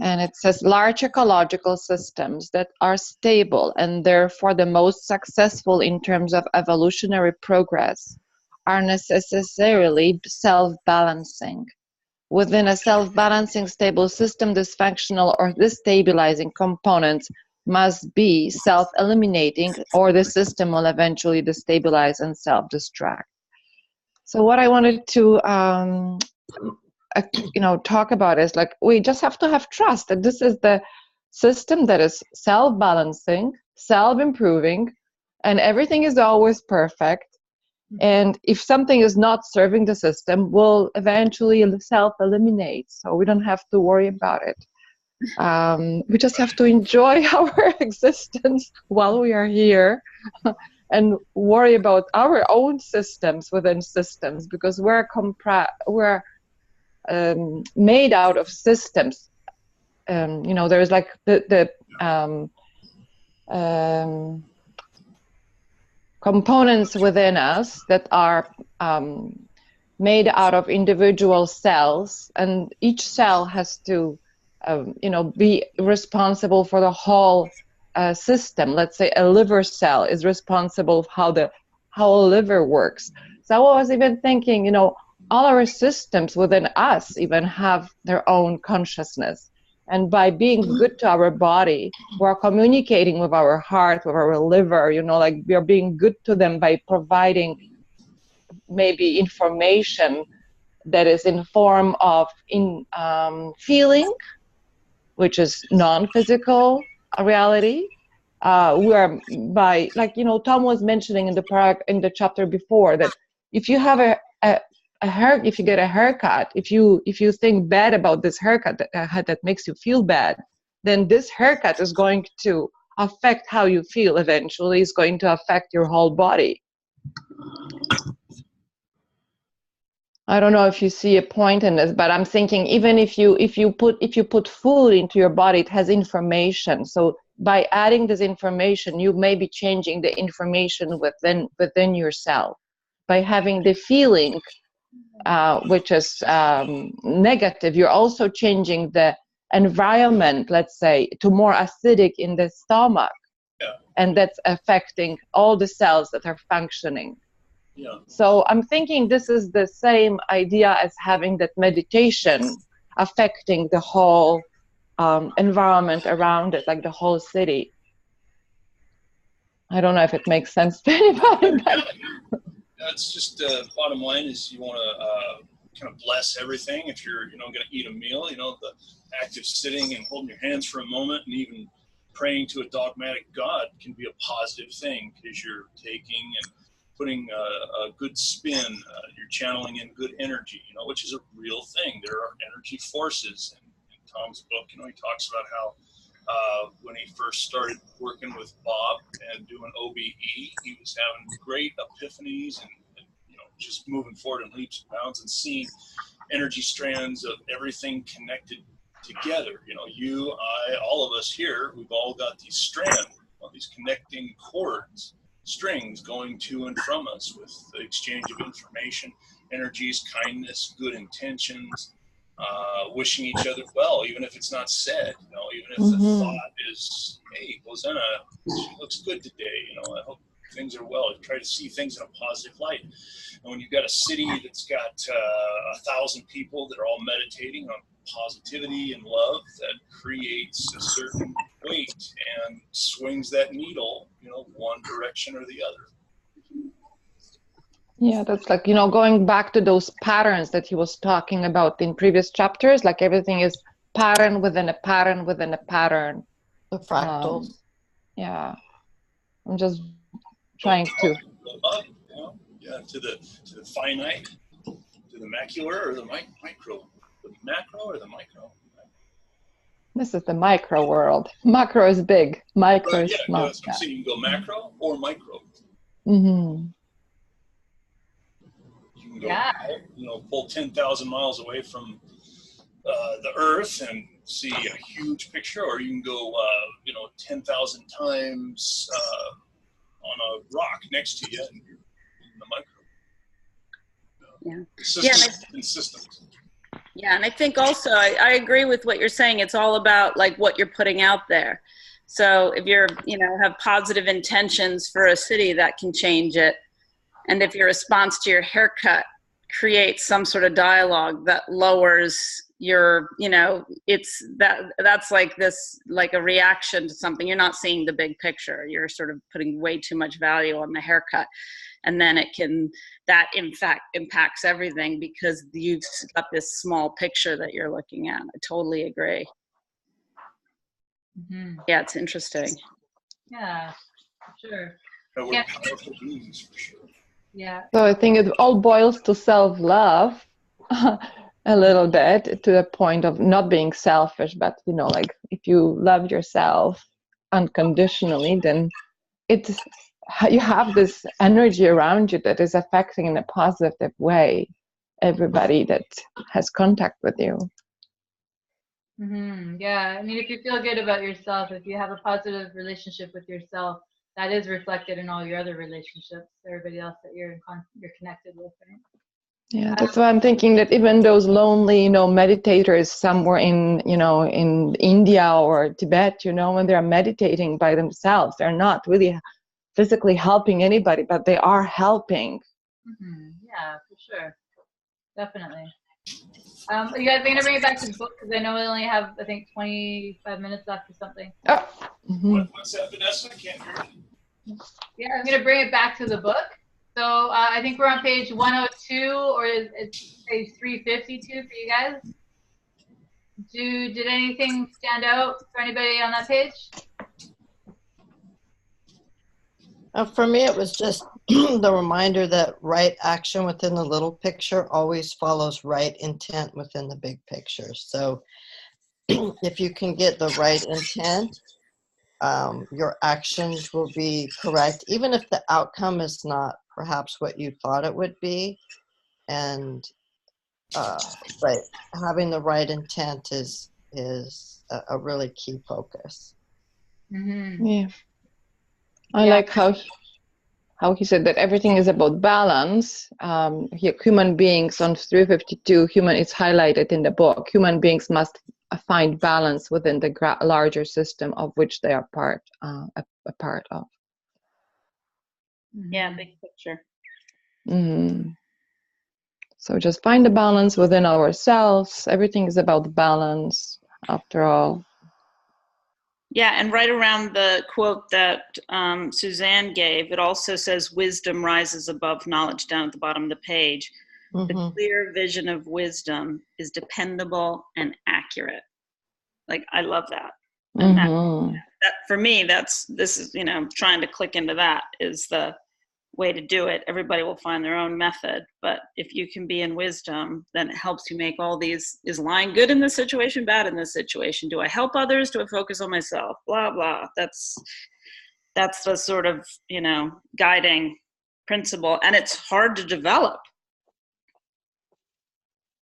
And it says, large ecological systems that are stable and therefore the most successful in terms of evolutionary progress are necessarily self-balancing. Within a self-balancing stable system, dysfunctional or destabilizing components must be self-eliminating, or the system will eventually destabilize and self-destruct. So what I wanted to talk about is, like, we just have to have trust that this is the system that is self-balancing, self-improving, and everything is always perfect. And if something is not serving the system, will eventually self-eliminate. So we don't have to worry about it. We just have to enjoy our existence while we are here and worry about our own systems within systems, because we're made out of systems. There's like the components within us that are made out of individual cells, and each cell has to be responsible for the whole system. Let's say a liver cell is responsible for how a liver works. So I was even thinking, all our systems within us even have their own consciousness. And by being good to our body, we're communicating with our heart, with our liver, like we are being good to them by providing maybe information that is in form of feeling, which is non-physical reality. We are by, like, Tom was mentioning in the chapter before, that if you have if you get a haircut, if you think bad about this haircut that makes you feel bad, then this haircut is going to affect how you feel. Eventually, it's going to affect your whole body. I don't know if you see a point in this, but I'm thinking, even if you put food into your body, it has information. So by adding this information, you may be changing the information within yourself. By having the feeling, which is negative, you're also changing the environment, let's say, to more acidic in the stomach. Yeah. And that's affecting all the cells that are functioning. Yeah. So I'm thinking this is the same idea as having that meditation affecting the whole environment around it, like the whole city. I don't know if it makes sense to anybody, but It's just bottom line is you want to kind of bless everything. If you're going to eat a meal, the act of sitting and holding your hands for a moment and even praying to a dogmatic God can be a positive thing, because you're taking and putting a good spin. You're channeling in good energy, which is a real thing. There are energy forces. And in Tom's book, he talks about how when he first started working with Bob and doing OBE, he was having great epiphanies and just moving forward in leaps and bounds and seeing energy strands of everything connected together. You, I, all of us here, we've all got these strands, these connecting cords, strings going to and from us with the exchange of information, energies, kindness, good intentions, wishing each other well, even if it's not said, even if the thought is, hey, Hosanna, she looks good today, I hope things are well. Try to see things in a positive light. And when you've got a city that's got 1,000 people that are all meditating on positivity and love, that creates a certain weight and swings that needle, one direction or the other. Yeah, that's like, going back to those patterns that he was talking about in previous chapters, like everything is pattern within a pattern within a pattern. The fractals. Yeah. I'm just trying to go up, to the finite, to the macular or the micro, the macro or the micro. This is the micro world. Macro is big. Micro is small. So you can go macro or micro. Mm-hmm. You can go, pull 10,000 miles away from the Earth and see a huge picture, or you can go, 10,000 times on a rock next to you, and you're in the micro. Systems. Yeah, and I think also I agree with what you're saying. It's all about like what you're putting out there. So if you're, have positive intentions for a city, that can change it. And if your response to your haircut creates some sort of dialogue that lowers your, that's like this, like a reaction to something. You're not seeing the big picture. You're sort of putting way too much value on the haircut. And then that in fact impacts everything because you've got this small picture that you're looking at. I totally agree. Mm-hmm. Yeah, it's interesting. Yeah, for sure. But we're Yeah. powerful beings for sure. Yeah. So I think it all boils to self-love a little bit, to the point of not being selfish, but like if you love yourself unconditionally, then you have this energy around you that is affecting in a positive way everybody that has contact with you. Mm-hmm. Yeah. I mean, if you feel good about yourself, if you have a positive relationship with yourself, that is reflected in all your other relationships, everybody else that you're connected with, right? Yeah, that's why I'm thinking that even those lonely, meditators somewhere in India or Tibet, when they're meditating by themselves, they're not really physically helping anybody, but they are helping. Mm-hmm. Yeah, for sure. Definitely. You guys are going to bring it back to the book because I know we only have, I think, 25 minutes left or something. Oh. Mm-hmm. What's that, Vanessa? I can't hear you. Yeah, I'm going to bring it back to the book. So I think we're on page 102, or it's page 352 for you guys. Did anything stand out for anybody on that page? For me, it was just the reminder that right action within the little picture always follows right intent within the big picture. So if you can get the right intent, your actions will be correct, even if the outcome is not perhaps what you thought it would be. And but having the right intent is a really key focus. Mm-hmm. Yeah, I like how he said that everything is about balance. Human beings on 352, it's highlighted in the book. Human beings must find balance within the larger system of which they are a part of. Yeah, big picture. Mm-hmm. So just find the balance within ourselves. Everything is about balance, after all. Yeah, and right around the quote that Suzanne gave, it also says wisdom rises above knowledge down at the bottom of the page. Mm-hmm. The clear vision of wisdom is dependable and accurate. Like, I love that. And Mm-hmm. that for me, this is, trying to click into that is the way to do it. Everybody will find their own method, but if you can be in wisdom, then it helps you make all these, is lying good in this situation, bad in this situation? Do I help others? Do I focus on myself? Blah, blah. That's the sort of, guiding principle, and it's hard to develop.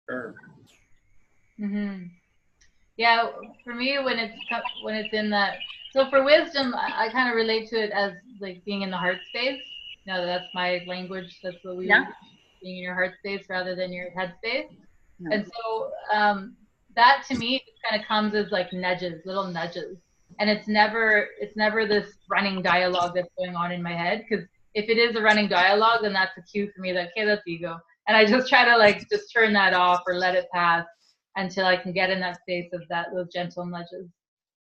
Sure. Mm-hmm. Yeah, for me, when it's in that, so for wisdom, I kind of relate to it as like being in the heart space. That's my language. That's what we being in your heart space rather than your head space. Yeah. And so that to me kind of comes as like little nudges, and it's never this running dialogue that's going on in my head, because if it is a running dialogue, then that's a cue for me that, okay, that's ego, and I just try to like just turn that off or let it pass until I can get in that space of those gentle nudges,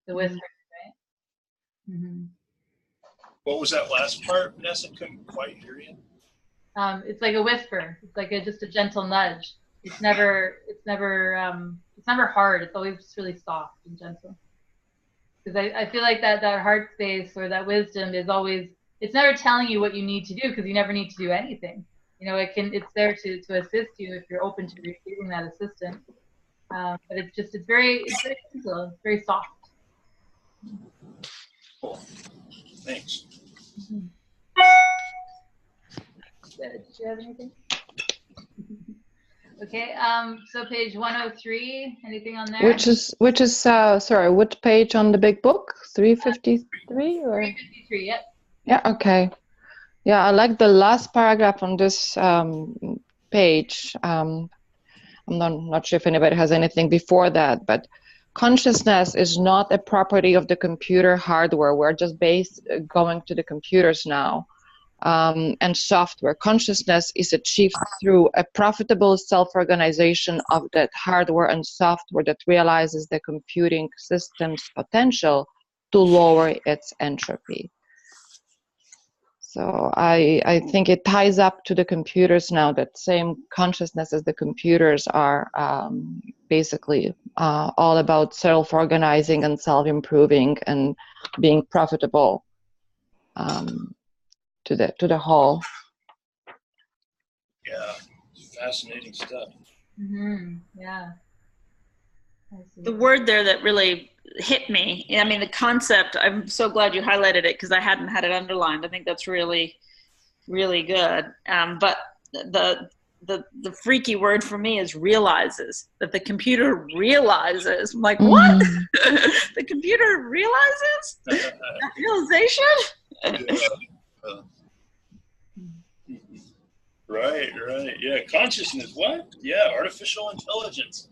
the whispers, right? Mm-hmm. What was that last part, Vanessa? Couldn't quite hear you. It's like a whisper. It's like just a gentle nudge. It's never hard. It's always just really soft and gentle. Because I feel like that heart space or that wisdom is always, it's never telling you what you need to do, because you never need to do anything. It's there to assist you if you're open to receiving that assistance. But it's very gentle. It's very soft. Cool. Thanks. Mm-hmm. Did you have anything? Okay. So page 103. Anything on there? Which is sorry, which page on the big book? 353 or? 353. Yep. Yeah. Okay. Yeah, I like the last paragraph on this page. I'm not sure if anybody has anything before that, but consciousness is not a property of the computer hardware. We're just going to the computers now. and software. Consciousness is achieved through a profitable self-organization of that hardware and software that realizes the computing system's potential to lower its entropy. So I think it ties up to the computers now, that same consciousness as the computers are basically all about self-organizing and self-improving and being profitable to the whole. Yeah, fascinating stuff. Yeah. The word there that really hit me, I mean, the concept, I'm so glad you highlighted it because I hadn't had it underlined. I think that's really, really good. But the freaky word for me is realizes, that the computer realizes. I'm like, what? The computer realizes? That realization? Right. Yeah, consciousness. What? Yeah, artificial intelligence.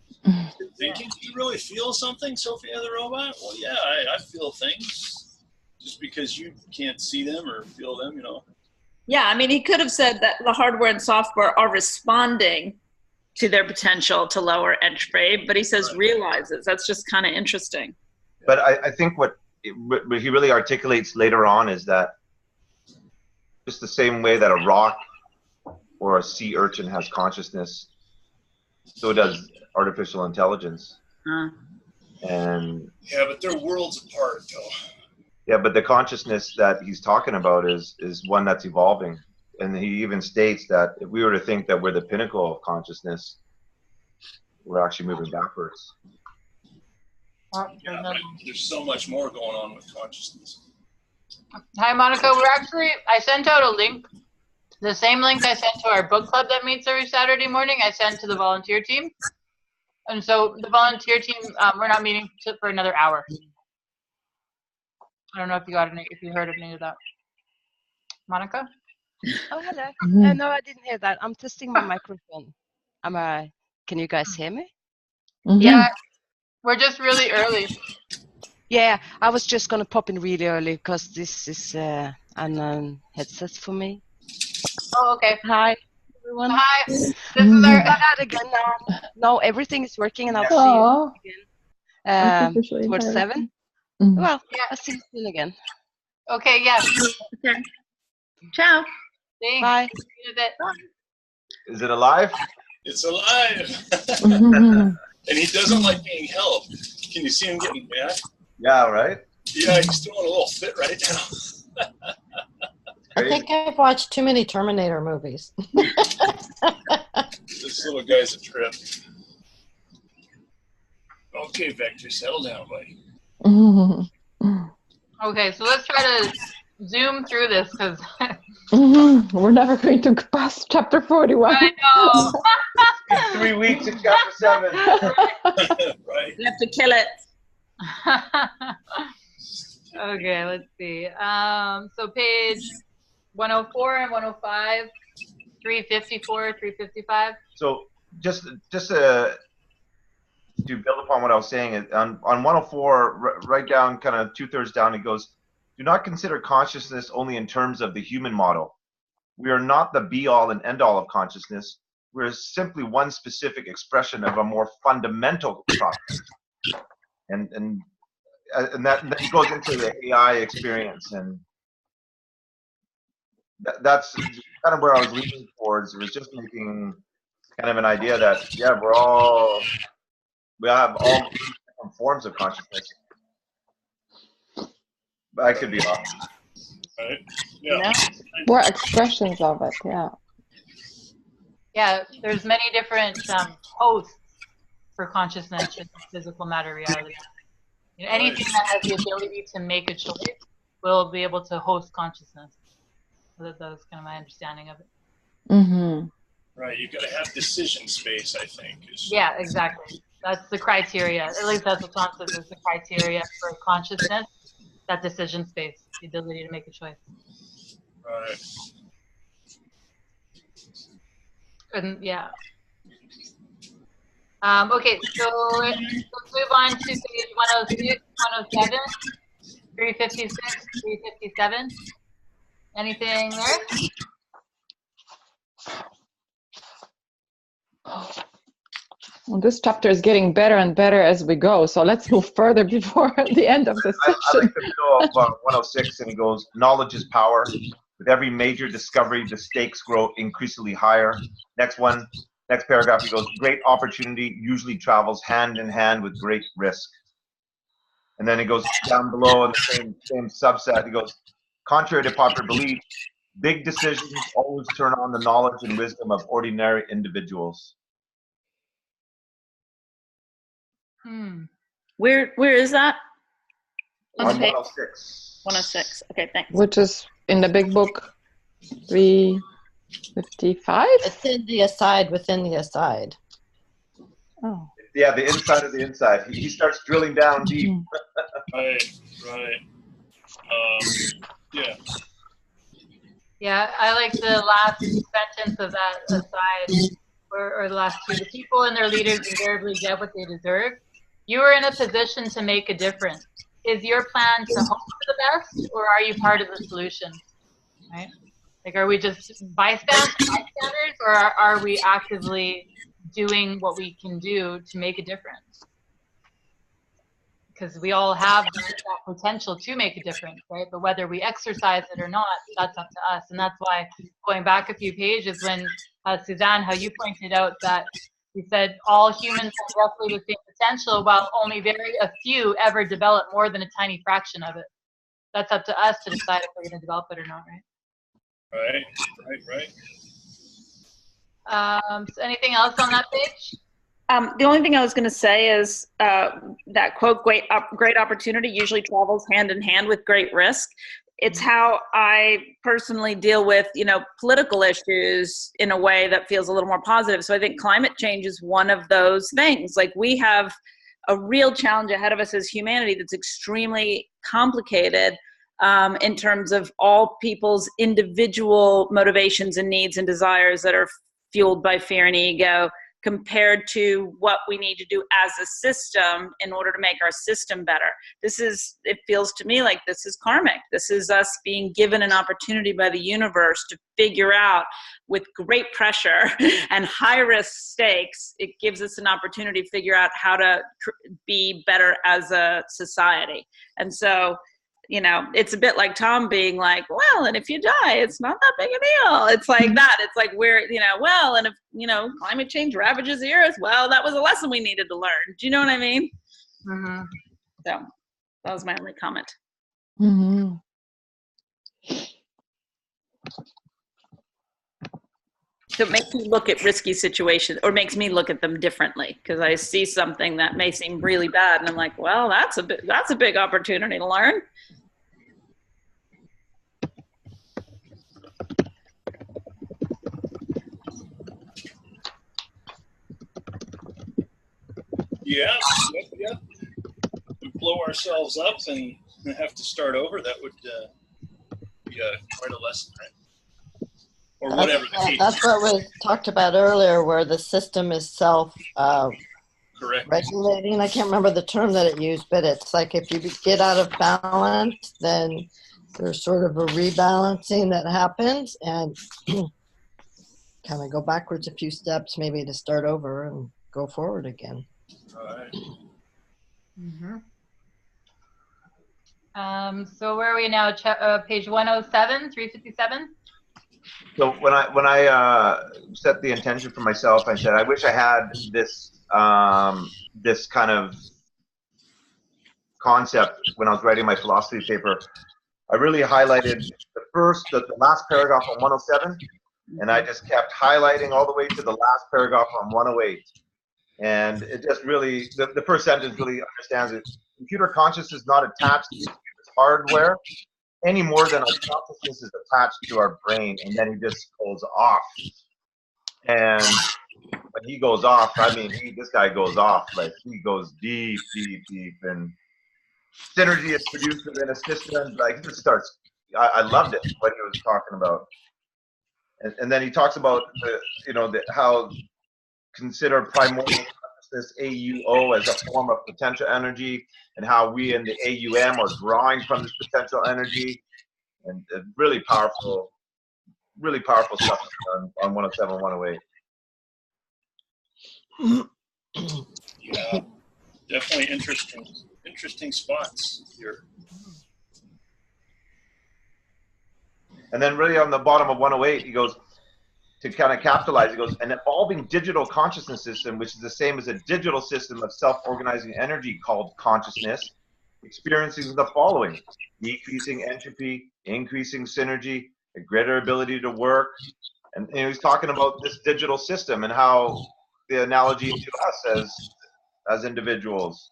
Thinking, do you really feel something, Sophia the robot? Well, yeah, I feel things. Just because you can't see them or feel them, Yeah, I mean, he could have said that the hardware and software are responding to their potential to lower entropy, but he says realizes. That's just kind of interesting. But I think what he really articulates later on is that just the same way that a rock or a sea urchin has consciousness, so does artificial intelligence. And yeah, but they're worlds apart, though. Yeah, but the consciousness that he's talking about is one that's evolving. And he even states that if we were to think that we're the pinnacle of consciousness, we're actually moving backwards. Yeah, but there's so much more going on with consciousness. Hi, Monica. I sent out a link. The same link I sent to our book club that meets every Saturday morning, I sent to the volunteer team. And so the volunteer team, we're not meeting for another hour. I don't know if you heard of any of that. Monica? Oh, hello. No, I didn't hear that. I'm testing my microphone. Can you guys hear me? Yeah, we're just really early. Yeah, I was just going to pop in really early because this is an headset for me. Oh, okay. Hi, everyone. Hi. This is our... That again now. No, everything is working and I'll see you again towards 7. Well, yeah. I'll see you soon again. Okay, yeah. Okay. Ciao. Thanks. Bye. Is it alive? It's alive. And he doesn't like being held. Can you see him getting mad? Yeah, right? Yeah, he's throwing a little fit right now. I think I've watched too many Terminator movies. This little guy's a trip. Okay, Vector, settle down, buddy. Okay, so let's try to zoom through this because we're never going to pass chapter 41. I know. In 3 weeks in chapter 7. Right. You have to kill it. Okay, let's see. So page 104 and 105, 354, 355. So just to build upon what I was saying, on 104, right down, kind of 2/3 down, it goes, do not consider consciousness only in terms of the human model. We are not the be-all and end-all of consciousness. We're simply one specific expression of a more fundamental process. And that goes into the AI experience, and that's kind of where I was leaning towards. It was just making kind of an idea that, yeah, we have all different forms of consciousness. But I could be off. Right. Yeah. We're expressions of it, yeah. Yeah, there's many different hosts for consciousness in physical matter reality. You know, anything that has the ability to make a choice will be able to host consciousness. So that was kind of my understanding of it. Right, you got to have decision space, I think. Yeah, exactly. That's the criteria. At least that's what Tom says is the criteria for consciousness. That decision space, the ability to make a choice. Right. And yeah. Okay, so let's move on to page 106, 107, 356, 357. Anything there? Well, this chapter is getting better and better as we go, so let's move further before the end of the I session. like the middle of 106, and he goes, knowledge is power. With every major discovery, the stakes grow increasingly higher. Next paragraph, he goes, great opportunity usually travels hand in hand with great risk. And then he goes down below in the same subset, he goes, contrary to popular belief, big decisions always turn on the knowledge and wisdom of ordinary individuals. Where is that? On 106. 106. Okay, thanks. Which is in the big book 355? It's in the aside within the aside. Oh. Yeah, the inside of the inside. He starts drilling down deep. Right. Yeah. Yeah, I like the last sentence of that aside, or the last two. The people and their leaders invariably get what they deserve. You are in a position to make a difference. Is your plan to hope for the best, or are you part of the solution? Right? Like, are we just bystanders, or are we actively doing what we can do to make a difference? Because we all have that potential to make a difference, right? But whether we exercise it or not, that's up to us. And that's why, going back a few pages, when Suzanne, how you pointed out that you said all humans have roughly the same potential, while only a few ever develop more than a tiny fraction of it. That's up to us to decide if we're going to develop it or not, right? Right. So anything else on that page? The only thing I was going to say is that quote, great opportunity usually travels hand in hand with great risk. It's how I personally deal with, political issues in a way that feels a little more positive. So I think climate change is one of those things. Like, we have a real challenge ahead of us as humanity that's extremely complicated in terms of all people's individual motivations and needs and desires that are fueled by fear and ego, compared to what we need to do as a system in order to make our system better. It feels to me like this is karmic. This is us being given an opportunity by the universe to figure out, with great pressure and high risk stakes, it gives us an opportunity to figure out how to be better as a society. And so, it's a bit like Tom being like, well, and if you die, it's not that big a deal. It's like that. It's like, well, and if, climate change ravages the earth, well, that was a lesson we needed to learn. Do you know what I mean? Mm-hmm. So that was my only comment. Mm-hmm. So it makes me look at risky situations, or makes me look at them differently, because I see something that may seem really bad, and I'm like, well, that's a big opportunity to learn. Yeah. We blow ourselves up and have to start over. That would be quite a lesson, right? Or whatever the case. That's what we talked about earlier, where the system is self-regulating. I can't remember the term that it used, but it's like if you get out of balance, then there's sort of a rebalancing that happens, and kind of go backwards a few steps, maybe to start over and go forward again. All right. Mm-hmm. So where are we now? Page 107, 357? So when I set the intention for myself, I said I wish I had this this kind of concept when I was writing my philosophy paper. I really highlighted the last paragraph on 107, and I just kept highlighting all the way to the last paragraph on 108. And it just really, the first sentence really understands it. Computer consciousness is not attached to computer's hardware any more than our consciousness is attached to our brain, and then he just goes off. And when he goes off, I mean, this guy goes off, like he goes deep, and synergy is produced within a system. Like, it just starts. I loved it, what he was talking about. And then he talks about how consider primordial consciousness, AUO, as a form of potential energy, and how we in the AUM are drawing from this potential energy. and really powerful stuff on 107, 108. Yeah, definitely interesting spots here. And then really on the bottom of 108, he goes, to kind of capitalize, he goes, an evolving digital consciousness system, which is the same as a digital system of self-organizing energy called consciousness, experiencing the following: decreasing entropy, increasing synergy, a greater ability to work. And he's talking about this digital system and how the analogy to us as individuals.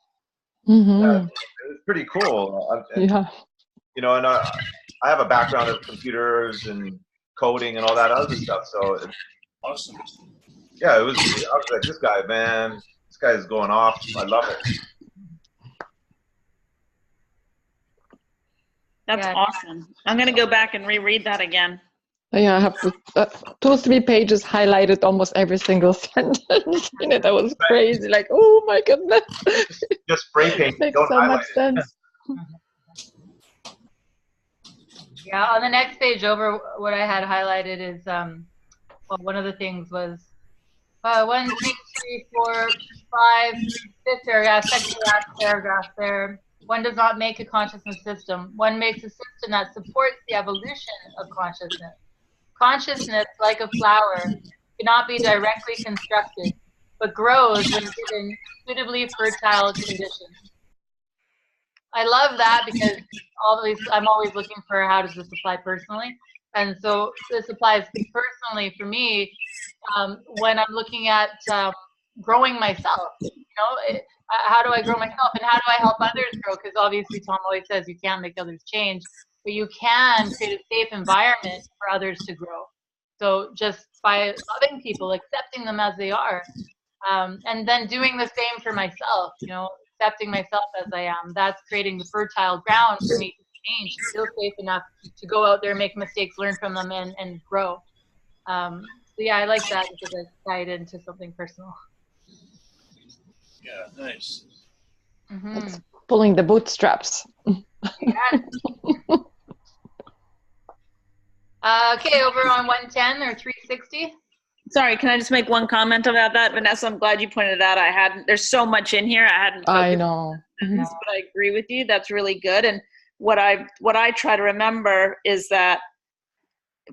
Mm-hmm. It's pretty cool. Yeah. You know, and I have a background of computers and coding and all that other stuff. So awesome. Yeah, I was like, this guy, man, this guy is going off. I love it. That's awesome. I'm going to go back and reread that again. Yeah, I have 2-3 pages highlighted almost every single sentence in it. That was crazy. Like, oh my goodness. Just spray paint. Makes Don't so highlight much sense. Yeah, on the next page over, what I had highlighted is, well, one of the things was 1, 2, 3, 4, 5, fifth paragraph, second to last paragraph there. One does not make a consciousness system. One makes a system that supports the evolution of consciousness. Consciousness, like a flower, cannot be directly constructed, but grows when given suitably fertile conditions. I love that because I'm always looking for how does this apply personally. And so this applies personally for me when I'm looking at growing myself. How do I grow myself and how do I help others grow? Because obviously Tom always says you can't make others change, but you can create a safe environment for others to grow. So just by loving people, accepting them as they are, and then doing the same for myself, accepting myself as I am, that's creating the fertile ground for me to change, to feel safe enough to go out there, make mistakes, learn from them, and grow. So yeah, I like that because I tied into something personal. Yeah, nice. Mm-hmm. It's pulling the bootstraps. Yeah. Okay, over on 110 or 360. Sorry, can I just make one comment about that, Vanessa? I'm glad you pointed it out. There's so much in here. I hadn't focused I know. on this, but I agree with you. That's really good. And what I try to remember is that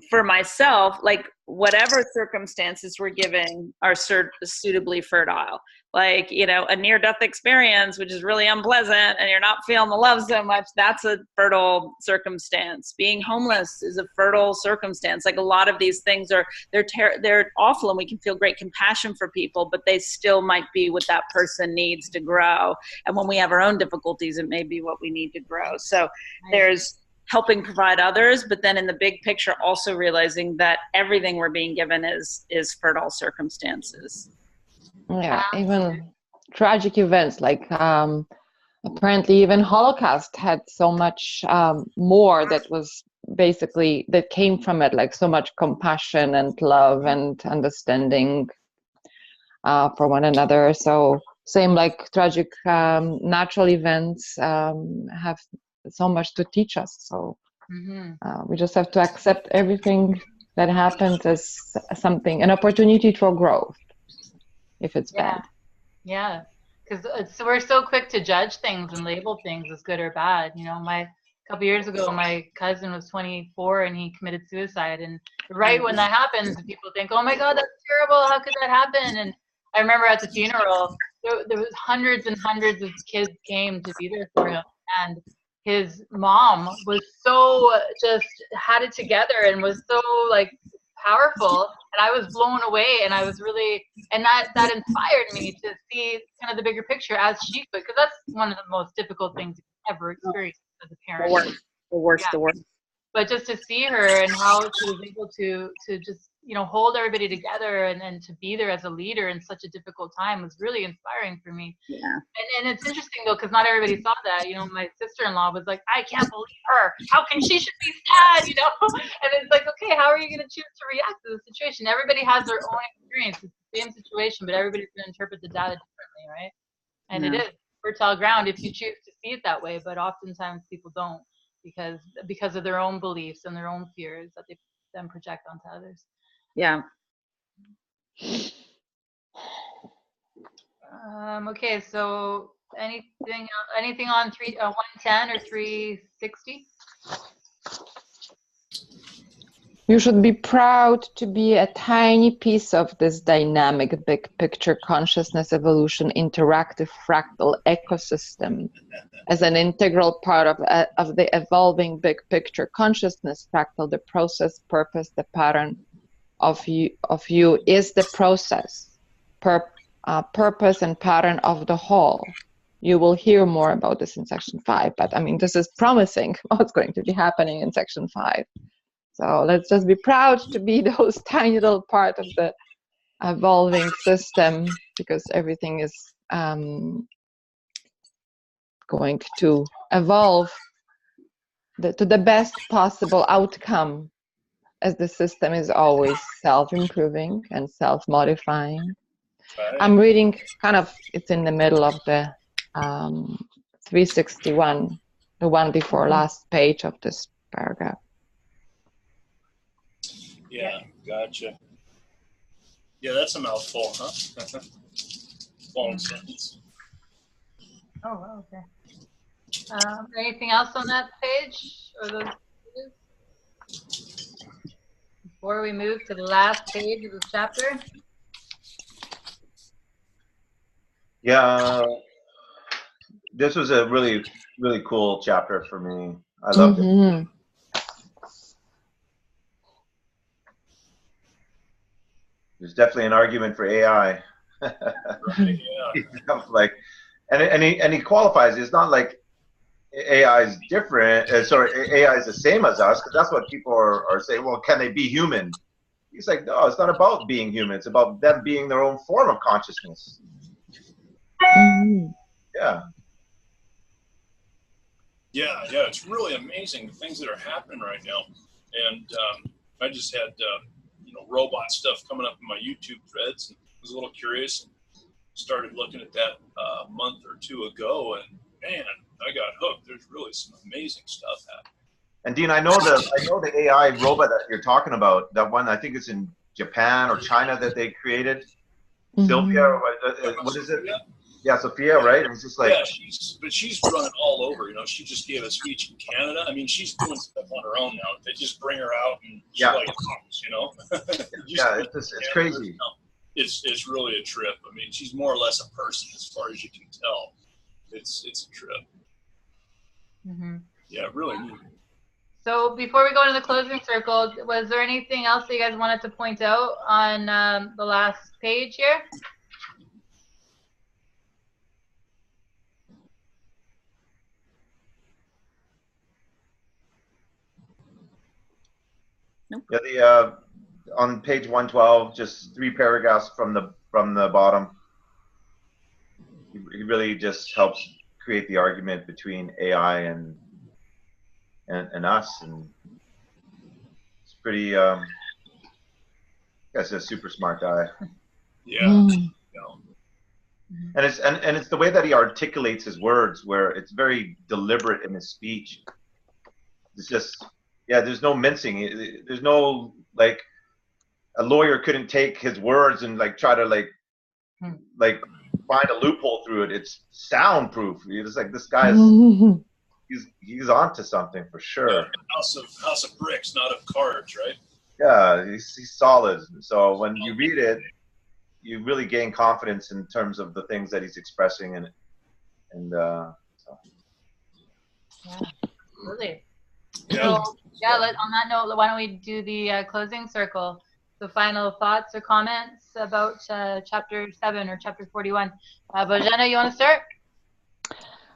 for myself, like whatever circumstances we're giving are suitably fertile. Like, a near-death experience, which is really unpleasant, and you're not feeling the love so much, that's a fertile circumstance. Being homeless is a fertile circumstance. Like a lot of these things they're awful, and we can feel great compassion for people, but they still might be what that person needs to grow. And when we have our own difficulties, it may be what we need to grow. So there's helping provide others, but then in the big picture, also realizing that everything we're being given is fertile circumstances. Yeah, even tragic events like apparently even Holocaust had so much more that came from it, like so much compassion and love and understanding for one another. So same like tragic natural events have so much to teach us. So we just have to accept everything that happens as an opportunity for growth. If it's bad. Yeah, because we're so quick to judge things and label things as good or bad. A couple years ago, my cousin was 24 and he committed suicide. And right when that happens, people think, "Oh my God, that's terrible! How could that happen?" And I remember at the funeral, there was hundreds and hundreds of kids came to be there for him, and his mom was so just had it together and was so like powerful, and I was blown away, and I was really, and that inspired me to see kind of the bigger picture as she could, because that's one of the most difficult things you can ever experience as a parent. The worst. But just to see her and how she was able to just hold everybody together and to be there as a leader in such a difficult time was really inspiring for me. Yeah. And it's interesting though, because not everybody saw that. My sister-in-law was like, "I can't believe her. How can she should be sad?" And it's like, okay, how are you going to choose to react to the situation? Everybody has their own experience. It's the same situation, but everybody's going to interpret the data differently, right? And it is fertile ground if you choose to see it that way, but oftentimes people don't. because of their own beliefs and their own fears that they then project onto others. Yeah. Okay, so anything on 110 or 360? You should be proud to be a tiny piece of this dynamic big picture consciousness evolution interactive fractal ecosystem. As an integral part of the evolving big picture consciousness fractal, the process, purpose, the pattern of you is the process, purpose and pattern of the whole. You will hear more about this in section 5, but I mean, this is promising what's going to be happening in section 5. So let's just be proud to be those tiny little part of the evolving system, because everything is going to evolve to the best possible outcome, as the system is always self-improving and self-modifying. I'm reading it's in the middle of the 361, the one before last page of this paragraph. Yeah, gotcha. Yeah, that's a mouthful, huh? Long sentence. Oh, wow, okay. Anything else on that page or those pages? Before we move to the last page of the chapter? Yeah, this was a really, really cool chapter for me. I loved it. There's definitely an argument for AI. Right, yeah. Like, and he qualifies. It's not like AI is different. AI is the same as us, because that's what people are saying. Well, can they be human? He's like, no, it's not about being human. It's about them being their own form of consciousness. Yeah. Yeah, it's really amazing the things that are happening right now. And I just had robot stuff coming up in my YouTube threads, and was a little curious and started looking at that a month or two ago, and man, I got hooked. There's really some amazing stuff happening. And Dean, I know the AI robot that you're talking about. That one, I think it's in Japan or China that they created. Sylvia, or what is it? Yeah, Sophia, right? It's just like, yeah, she's running all over. She just gave a speech in Canada. I mean, she's doing stuff on her own now. They just bring her out and she talks, Yeah, it's crazy. It's really a trip. I mean, she's more or less a person as far as you can tell. It's a trip. Mm-hmm. Yeah, really neat. So before we go to the closing circle, was there anything else that you guys wanted to point out on the last page here? Nope. Yeah, on page 112, just 3 paragraphs from the bottom. He really just helps create the argument between AI and us, and it's pretty. Guy's a super smart guy. Yeah. And it's the way that he articulates his words, where it's very deliberate in his speech. It's just, there's no mincing. There's no, like, a lawyer couldn't take his words and try to find a loophole through it. It's soundproof. It's like, this guy's he's onto something for sure. Yeah, house of bricks, not of cards, right? Yeah, he's solid. So when you read it, you really gain confidence in terms of the things that he's expressing, and so. Yeah, absolutely. Yeah. So on that note, why don't we do the closing circle? So final thoughts or comments about chapter 7 or chapter 41. Bojana, you want to start?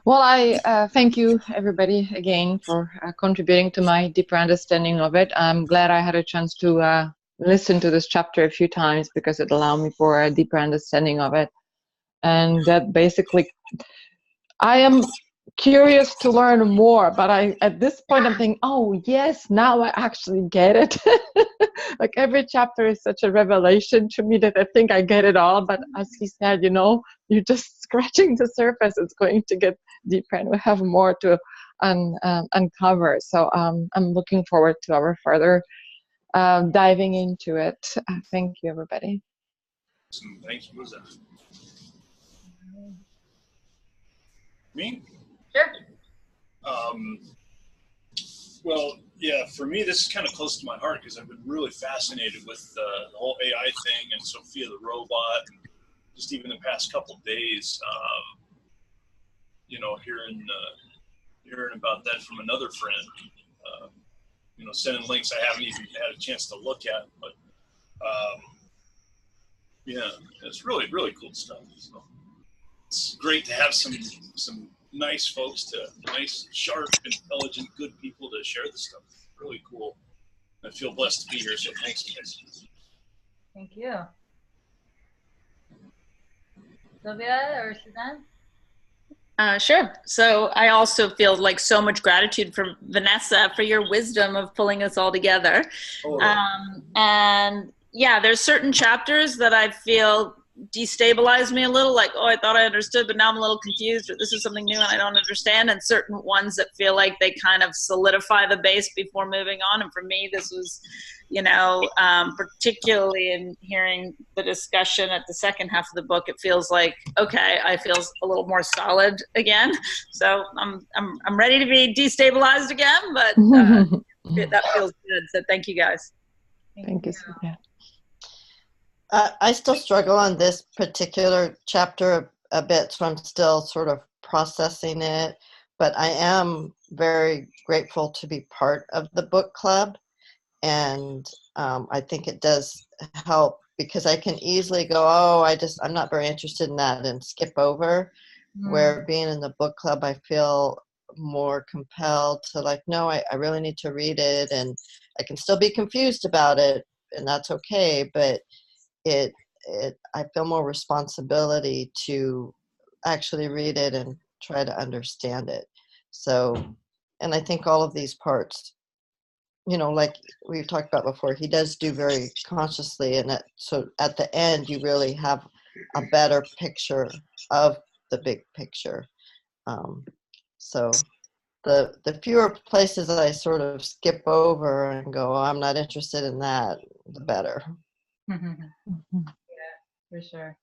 Well, I thank you, everybody, again, for contributing to my deeper understanding of it. I'm glad I had a chance to listen to this chapter a few times, because it allowed me for a deeper understanding of it. And that basically, I am curious to learn more, but at this point I'm thinking, oh yes, now I actually get it. Like every chapter is such a revelation to me that I think I get it all, but as he said, you're just scratching the surface. It's going to get deeper and we have more to uncover. So I'm looking forward to our further diving into it. Thank you, everybody. Thank you, Lisa. Me? Sure. Well, yeah, for me, this is kind of close to my heart because I've been really fascinated with the whole AI thing and Sophia the robot. And just even the past couple of days, hearing about that from another friend, sending links I haven't even had a chance to look at. But, yeah, it's really, really cool stuff. So it's great to have some nice folks, nice, sharp, intelligent, good people to share this stuff. Really cool. I feel blessed to be here, so thanks, guys. Thank you. Sylvia or Suzanne? Sure. So I also feel like so much gratitude from Vanessa for your wisdom of pulling us all together. And yeah, there's certain chapters that I feel destabilize me a little, like, oh, I thought I understood, but now I'm a little confused, or this is something new and I don't understand, and certain ones that feel like they kind of solidify the base before moving on. And for me, this was, particularly in hearing the discussion at the second half of the book, it feels like, okay, I feel a little more solid again. So I'm ready to be destabilized again, but that feels good. So thank you guys. Thank you, Sylvia. I still struggle on this particular chapter a bit, so I'm still sort of processing it. But I am very grateful to be part of the book club. And I think it does help because I can easily go, I'm not very interested in that and skip over. Where being in the book club, I feel more compelled to no, I really need to read it, and I can still be confused about it, and that's okay. But I feel more responsibility to actually read it and try to understand it. So, and I think all of these parts, like we've talked about before, he does do very consciously, and so at the end you really have a better picture of the big picture. So the fewer places that I sort of skip over and go, I'm not interested in that, the better. Yeah, for sure.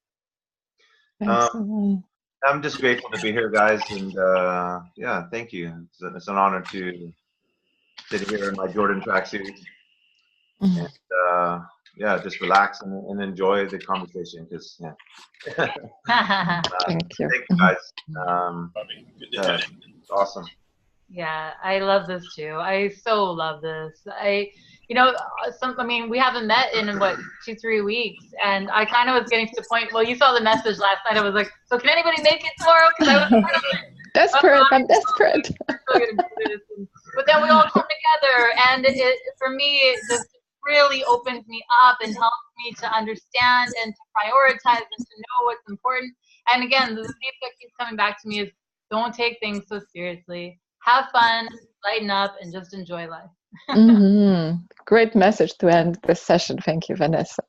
I'm just grateful to be here, guys, and yeah, thank you. It's an honor to sit here in my Jordan tracksuit and yeah, just relax and enjoy the conversation. Because thank you, guys. Yeah, it's awesome. Yeah, I love this too. I so love this. We haven't met in 2-3 weeks, and I kind of was getting to the point. Well, you saw the message last night. I was like, so can anybody make it tomorrow? Because I was desperate. I'm desperate. But then we all come together, and for me, it just really opens me up and helps me to understand and to prioritize and to know what's important. And again, the theme that keeps coming back to me is don't take things so seriously. Have fun, lighten up, and just enjoy life. Great message to end this session. Thank you, Vanessa.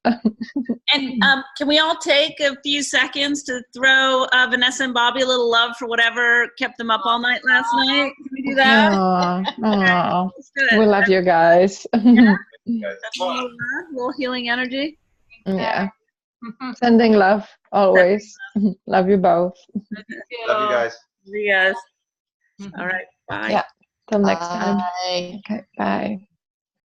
And can we all take a few seconds to throw Vanessa and Bobby a little love for whatever kept them up all night last night? Can we do that? Aww. We love you guys. Yeah. That's a little healing energy. Yeah. Sending love always. Love you both. Love you guys. See you guys. All right. Bye. Yeah. Till next time. Bye. Okay. Bye.